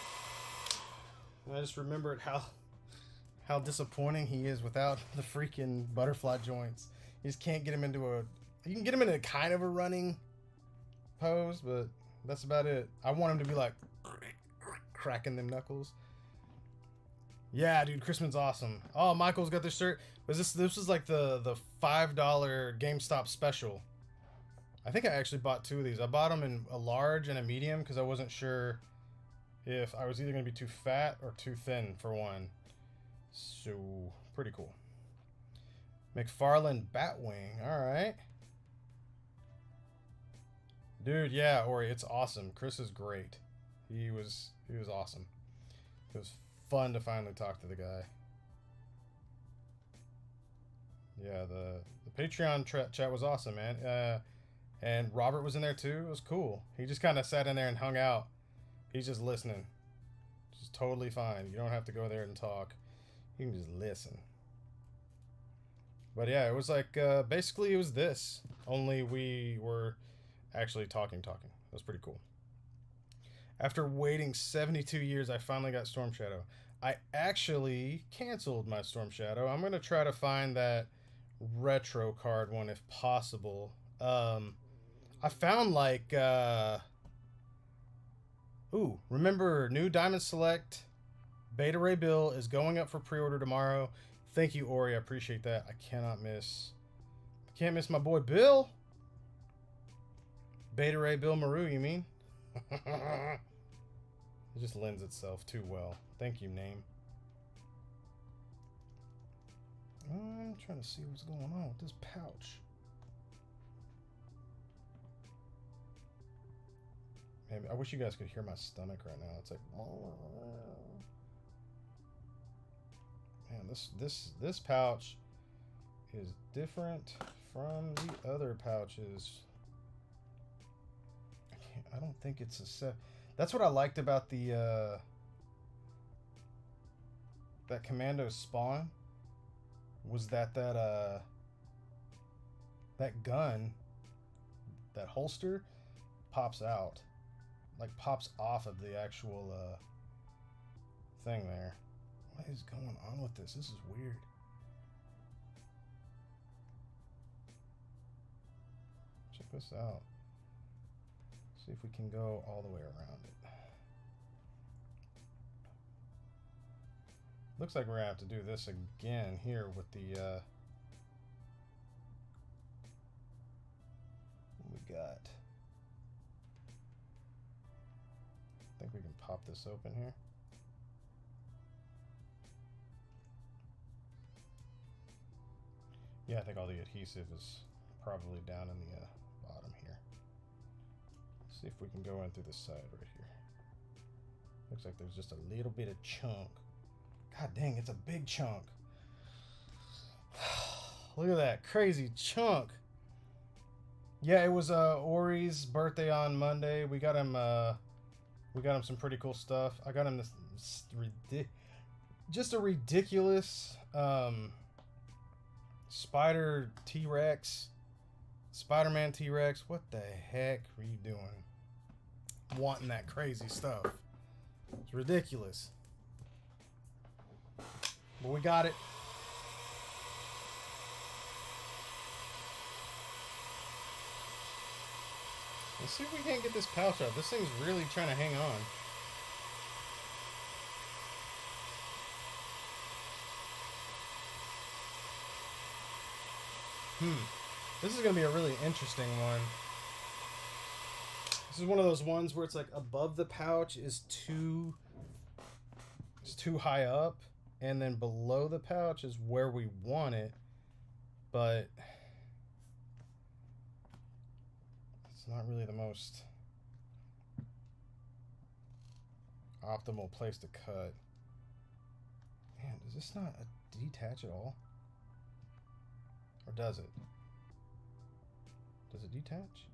And I just remembered how disappointing he is without the freaking butterfly joints. You just can't get him into you can get him into kind of a running pose, but that's about it. I want him to be like cracking them knuckles. Yeah, dude, Christman's awesome. Oh, Michael's got this shirt. This was like the $5 GameStop special. I think I actually bought two of these. I bought them in a large and a medium because I wasn't sure if I was either going to be too fat or too thin for one. So, pretty cool. McFarlane Batwing. All right. Dude, yeah, Ori, it's awesome. Chris is great. He was awesome. It was fun to finally talk to the guy. Yeah, the Patreon chat was awesome, man. And Robert was in there too. It was cool. He just kind of sat in there and hung out. He's just listening. It's totally fine. You don't have to go there and talk. You can just listen. But yeah, it was like, basically it was this. Only we were actually talking. It was pretty cool. After waiting 72 years, I finally got Storm Shadow. I actually canceled my Storm Shadow. I'm going to try to find that retro card one if possible. I found like... Ooh, remember, new Diamond Select Beta Ray Bill is going up for pre-order tomorrow. Thank you, Ori. I appreciate that. I cannot miss... I can't miss my boy Bill. Beta Ray Bill Maru, you mean? It just lends itself too well. Thank you, name. I'm trying to see what's going on with this pouch. Maybe, I wish you guys could hear my stomach right now. It's like, man, this pouch is different from the other pouches. I don't think it's a set. That's what I liked about the that Commando Spawn, was that gun, that holster, pops out, like pops off of the actual thing there. What is going on with this? This is weird. Check this out. See if we can go all the way around it. Looks like we're gonna have to do this again here with the what we got. I think we can pop this open here. Yeah, I think all the adhesive is probably down in the bottom here. Let's see if we can go in through the side right here. Looks like there's just a little bit of chunk. God dang, it's a big chunk. Look at that crazy chunk. Yeah, it was Ori's birthday on Monday. We got him some pretty cool stuff. I got him this just a ridiculous Spider T-Rex, Spider-Man T-Rex. What the heck are you doing? Wanting that crazy stuff. It's ridiculous. But we got it. Let's see if we can't get this pouch out. This thing's really trying to hang on. This is going to be a really interesting one. This is one of those ones where it's like above the pouch is too high up, and then below the pouch is where we want it, but it's not really the most optimal place to cut. Man, does this not detach at all? Or does it? Does it detach?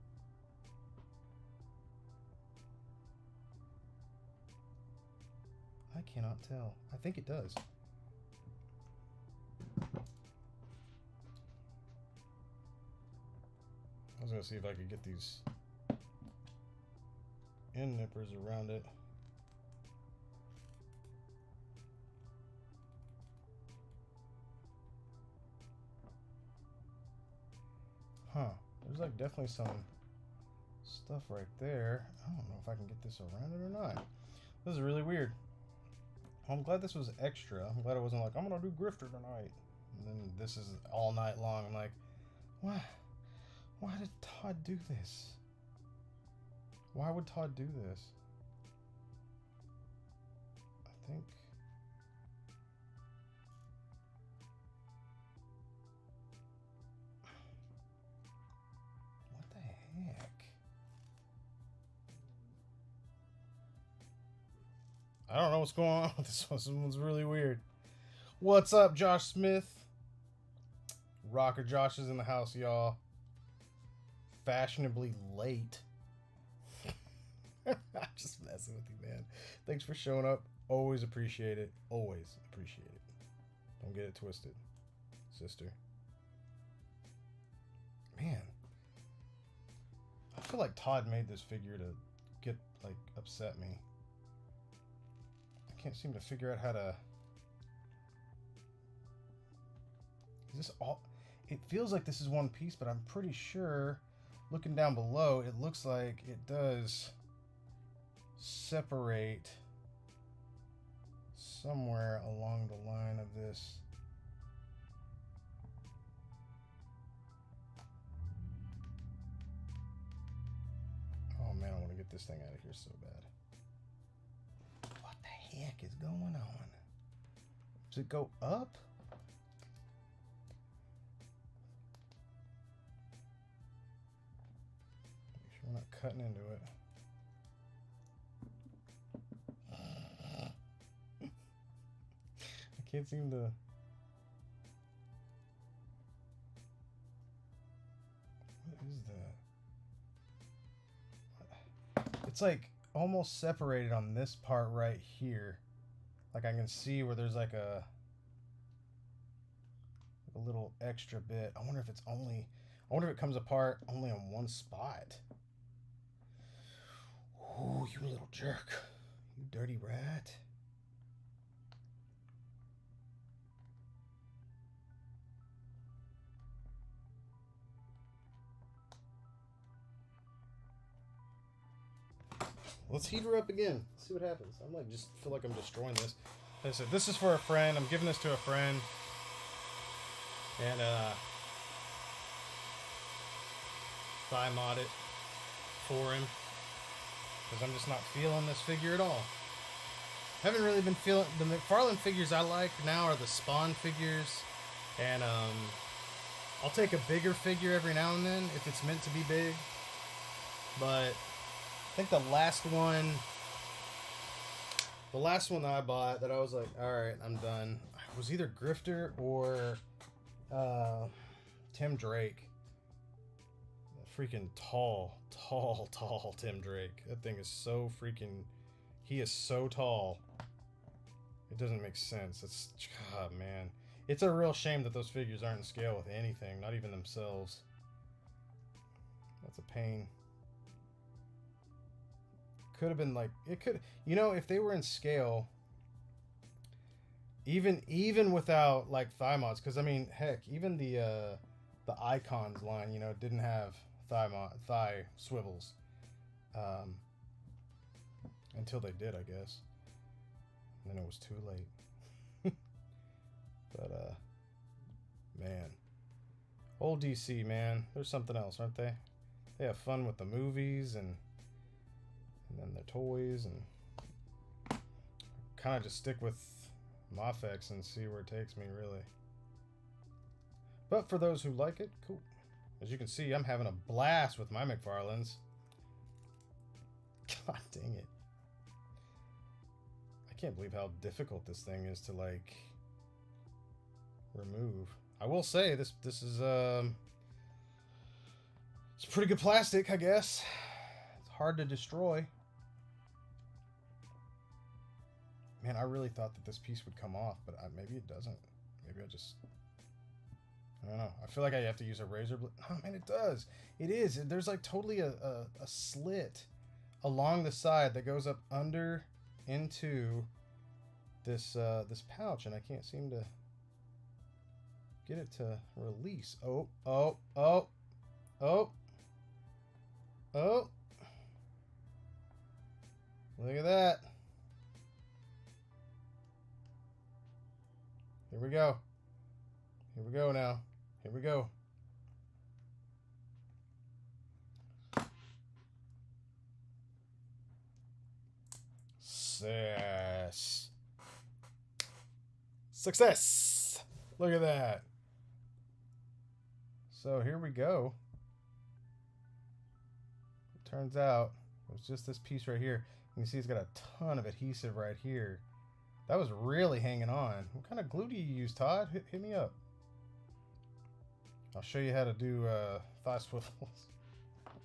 I cannot tell. I think it does. I was gonna see if I could get these end nippers around it. Huh. There's like definitely some stuff right there. I don't know if I can get this around it or not. This is really weird. I'm glad this was extra. I'm glad it wasn't like, I'm gonna do Grifter tonight, and then this is all night long. I'm like, why? Why did Todd do this? Why would Todd do this? I think... What the heck? I don't know what's going on with this one. This one's really weird. What's up, Josh Smith? Rocker Josh is in the house, y'all. Fashionably late. I'm just messing with you, man. Thanks for showing up. Always appreciate it. Always appreciate it. Don't get it twisted, sister. Man. I feel like Todd made this figure to get, like, upset me. I can't seem to figure out how to... Is this all... It feels like this is one piece, but I'm pretty sure, looking down below, it looks like it does separate somewhere along the line of this. Oh man, I want to get this thing out of here so bad. What the heck is going on? Does it go up? Make sure we're not cutting into it. I can't seem to... What is that? It's like almost separated on this part right here. Like I can see where there's like a little extra bit. I wonder if it's only... I wonder if it comes apart only on one spot. Oh, you little jerk. You dirty rat. Let's heat her up again. See what happens. I'm like, just feel like I'm destroying this. Like I said, this is for a friend. I'm giving this to a friend. And, thigh mod it for him. Because I'm just not feeling this figure at all. Haven't really been feeling... The McFarlane figures I like now are the Spawn figures. And, I'll take a bigger figure every now and then if it's meant to be big. But... I think the last one that I bought that I was like, alright, I'm done, was either Grifter or Tim Drake. Freaking tall Tim Drake. That thing is so freaking... He is so tall. It doesn't make sense. It's... God, man. It's a real shame that those figures aren't in scale with anything, not even themselves. That's a pain. Could have been like, it could, you know, if they were in scale, even without like thigh mods, because I mean, heck, even the icons line, you know, didn't have thigh swivels until they did, I guess. And then it was too late. But man, old DC, man, there's something else, aren't they? They have fun with the movies and then their toys, and kind of just stick with Mofex and see where it takes me, really. But for those who like it, cool. As you can see, I'm having a blast with my McFarlanes. God dang it. I can't believe how difficult this thing is to, like, remove. I will say, this is, it's pretty good plastic, I guess. It's hard to destroy. Man, I really thought that this piece would come off, but maybe it doesn't. Maybe I don't know. I feel like I have to use a razor blade. Oh, man, it does. It is. There's like totally a slit along the side that goes up under into this this pouch, and I can't seem to get it to release. Oh. Look at that. Here we go. Here we go now. Here we go. Success! Look at that. So here we go. It turns out it was just this piece right here. You can see it's got a ton of adhesive right here. That was really hanging on. What kind of glue do you use, Todd? Hit me up. I'll show you how to do thigh swivels.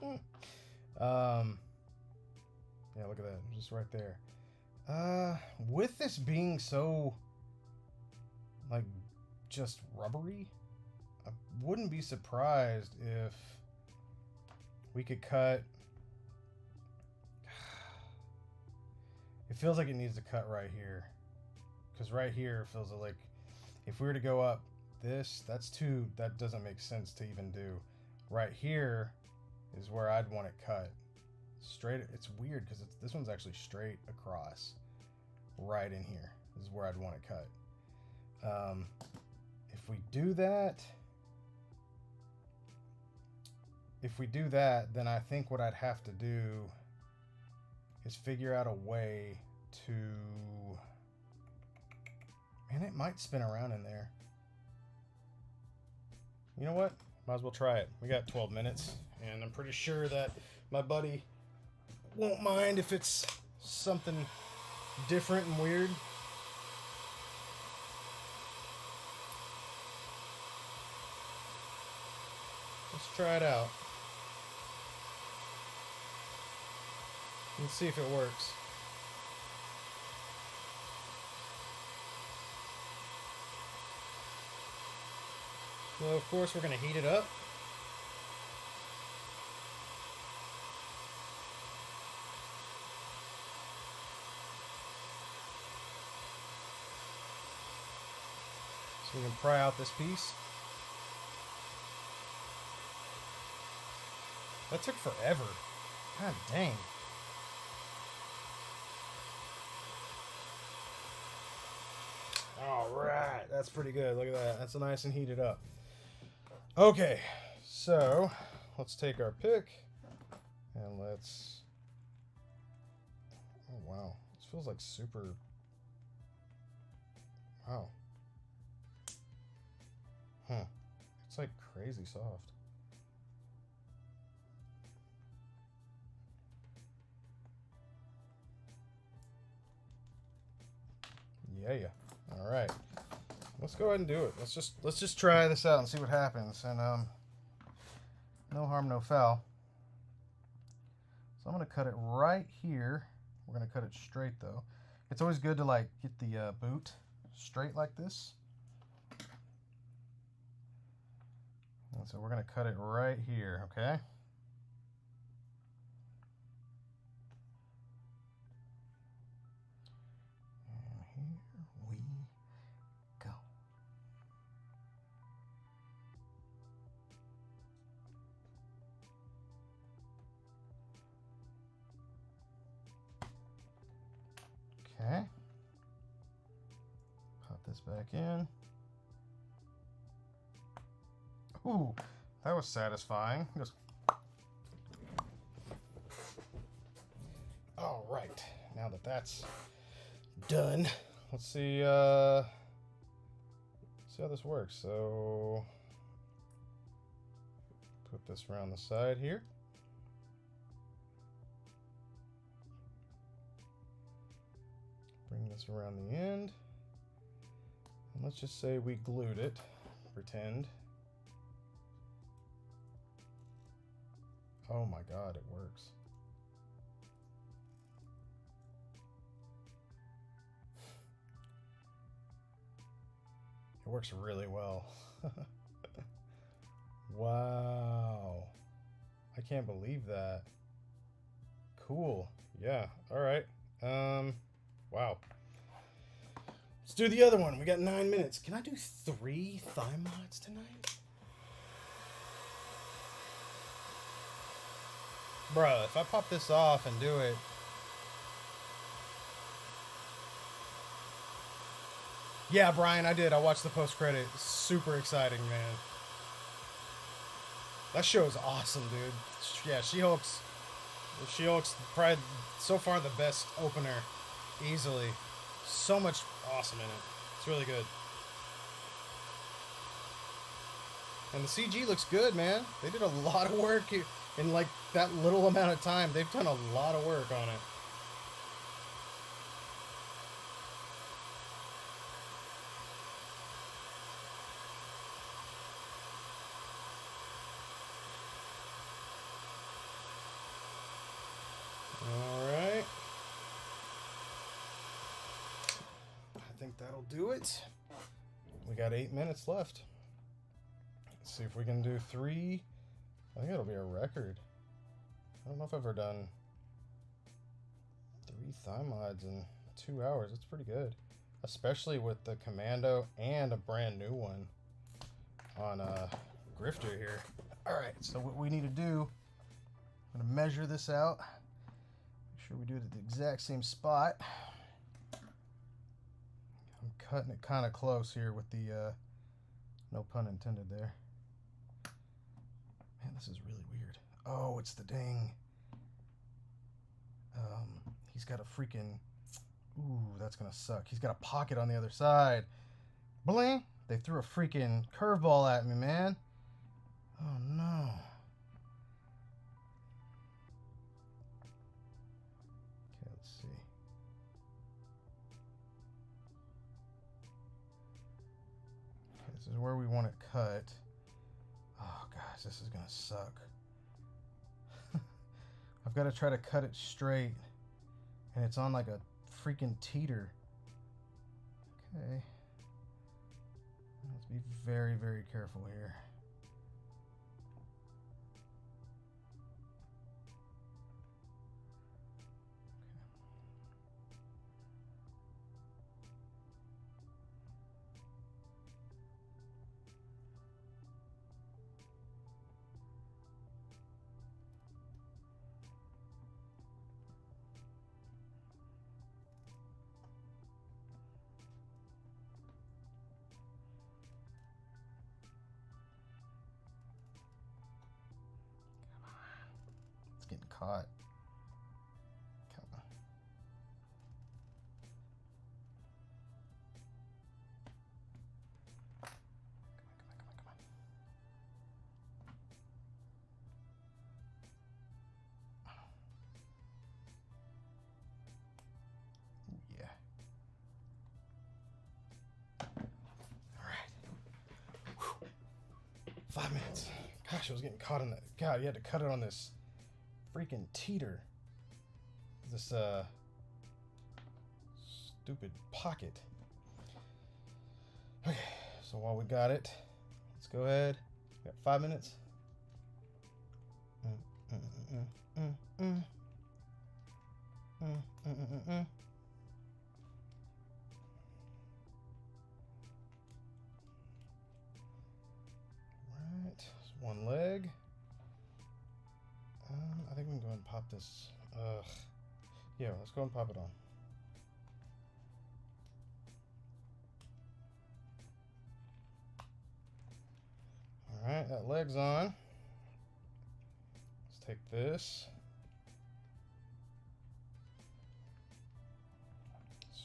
Yeah, look at that. Just right there. With this being so, like, just rubbery, I wouldn't be surprised if we could cut. It feels like it needs to cut right here, because right here feels like if we were to go up this, that doesn't make sense to even do. Right here is where I'd want it cut straight. It's weird because this one's actually straight across. Right in here is where I'd want it cut. If we do that, then I think what I'd have to do is figure out a way to. Man, it might spin around in there. You know what? Might as well try it. We got 12 minutes, and I'm pretty sure that my buddy won't mind if it's something different and weird. Let's try it out. Let's see if it works. Well, of course, we're going to heat it up. So we can pry out this piece. That took forever. God dang. All right, that's pretty good. Look at that. That's nice and heated up. Okay, so let's take our pick and let's. Oh wow, this feels like super. Wow. It's like crazy soft. Yeah. All right. Let's go ahead and do it. Let's just try this out and see what happens. And no harm, no foul. So I'm gonna cut it right here. We're gonna cut it straight though. It's always good to like get the boot straight like this. And so we're gonna cut it right here, okay? Okay. Pop this back in. Ooh, that was satisfying. Just. All right. Now that that's done, let's see. See how this works. So, put this around the side here. Bring this around the end. And let's just say we glued it. Pretend. Oh my God, it works. It works really well. Wow. I can't believe that. Cool. Yeah. All right. Wow. Let's do the other one. We got 9 minutes. Can I do 3 thigh mods tonight? Bruh, if I pop this off and do it. Yeah, Brian, I did. I watched the post-credit. Super exciting, man. That show is awesome, dude. Yeah, She-Hulk's probably so far the best opener. Easily. So much awesome in it. It's really good. And the CG looks good, man. They did a lot of work in like that little amount of time. They've done a lot of work on it. think that'll do it. We got 8 minutes left. Let's see if we can do 3. I think it'll be a record. I don't know if I've ever done 3 thigh mods in 2 hours. It's pretty good, especially with the Commando and a brand new one on Grifter here. All right, so what we need to do, I'm gonna measure this out. Make sure we do it at the exact same spot. I'm cutting it kind of close here with the, no pun intended there. Man, this is really weird. Oh, it's the dang. He's got a freaking, ooh, that's gonna suck. He's got a pocket on the other side. Bling! They threw a freaking curveball at me, man. Oh no. Okay, let's see. Okay, this is where we want it cut. Oh gosh, this is gonna suck. I've got to try to cut it straight, and it's on like a freaking teeter. Okay. Let's be very, very careful here. Getting caught. Come on. Come on. Ooh, yeah. All right. Whew. 5 minutes. Gosh, I was getting caught in that. God, you had to cut it on this freaking teeter. This stupid pocket. Okay, so while we got it, let's go ahead. We got 5 minutes. Right, so one leg. I think we can go ahead and pop this. Yeah, let's go and pop it on. All right, that leg's on. Let's take this.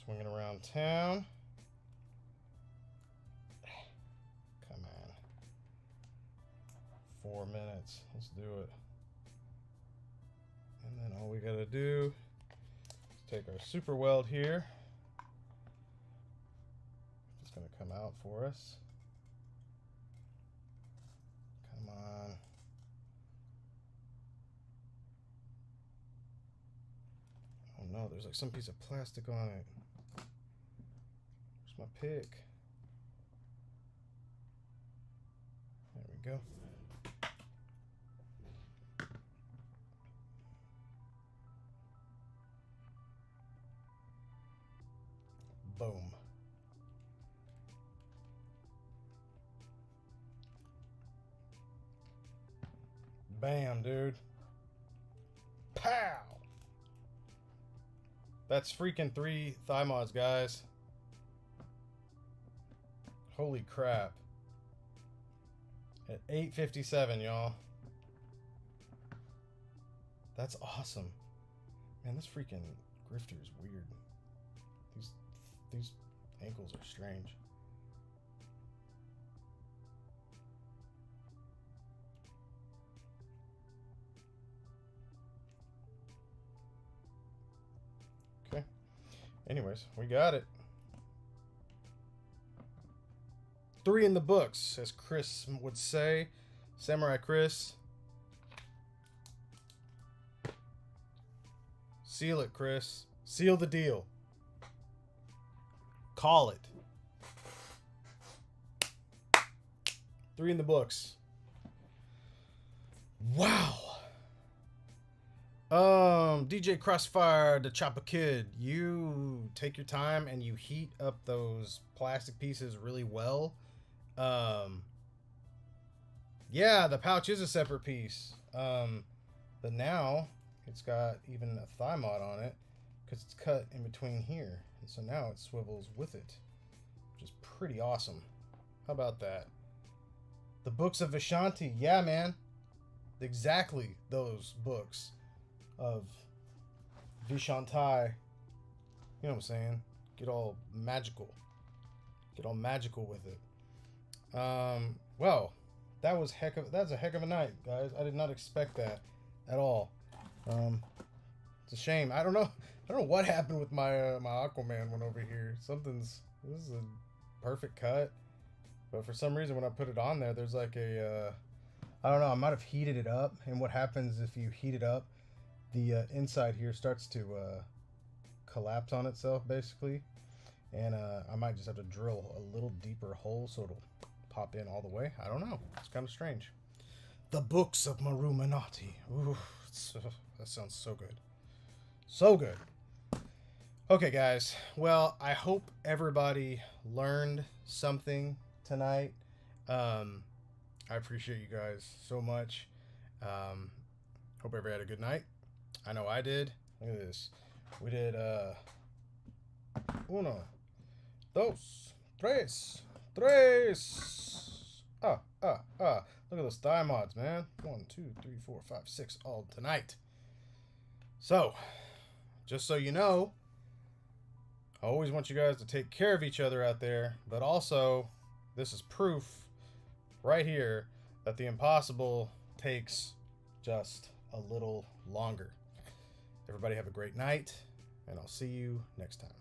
Swing it around town. Come on. 4 minutes. Let's do it. And then all we gotta do is take our super weld here. It's gonna come out for us. Come on. Oh no, there's like some piece of plastic on it. Where's my pick? There we go. Boom. Bam, dude. Pow! That's freaking 3 thigh mods, guys. Holy crap. At 8:57, y'all. That's awesome. Man, this freaking Grifter is weird. These ankles are strange. Okay. Anyways, we got it. 3 in the books, as Chris would say. Samurai Chris. Seal it, Chris. Seal the deal. call it. 3 in the books. Wow. DJ Crossfire, the Chopper Kid, you take your time and you heat up those plastic pieces really well. Yeah, the pouch is a separate piece. But now it's got even a thigh mod on it because it's cut in between here. And so now it swivels with it, which is pretty awesome. How about that? The books of Vishanti. Yeah, man. Exactly those books of Vishanti. You know what I'm saying? Get all magical. Get all magical with it. Well, that's a heck of a night, guys. I did not expect that at all. It's a shame. I don't know what happened with my my Aquaman one over here. This is a perfect cut, but for some reason when I put it on there, there's like a I don't know. I might have heated it up, and what happens if you heat it up, the inside here starts to collapse on itself, basically, and I might just have to drill a little deeper hole so it'll pop in all the way. I don't know. It's kind of strange. The books of Marumanati. Ooh, that sounds so good. So good. Okay, guys. Well, I hope everybody learned something tonight. I appreciate you guys so much. Hope everybody had a good night. I know I did. Look at this. We did uno, dos, tres. Look at those thigh mods, man. 1, 2, 3, 4, 5, 6 all tonight. So, just so you know, I always want you guys to take care of each other out there, but also, this is proof right here that the impossible takes just a little longer. Everybody have a great night, and I'll see you next time.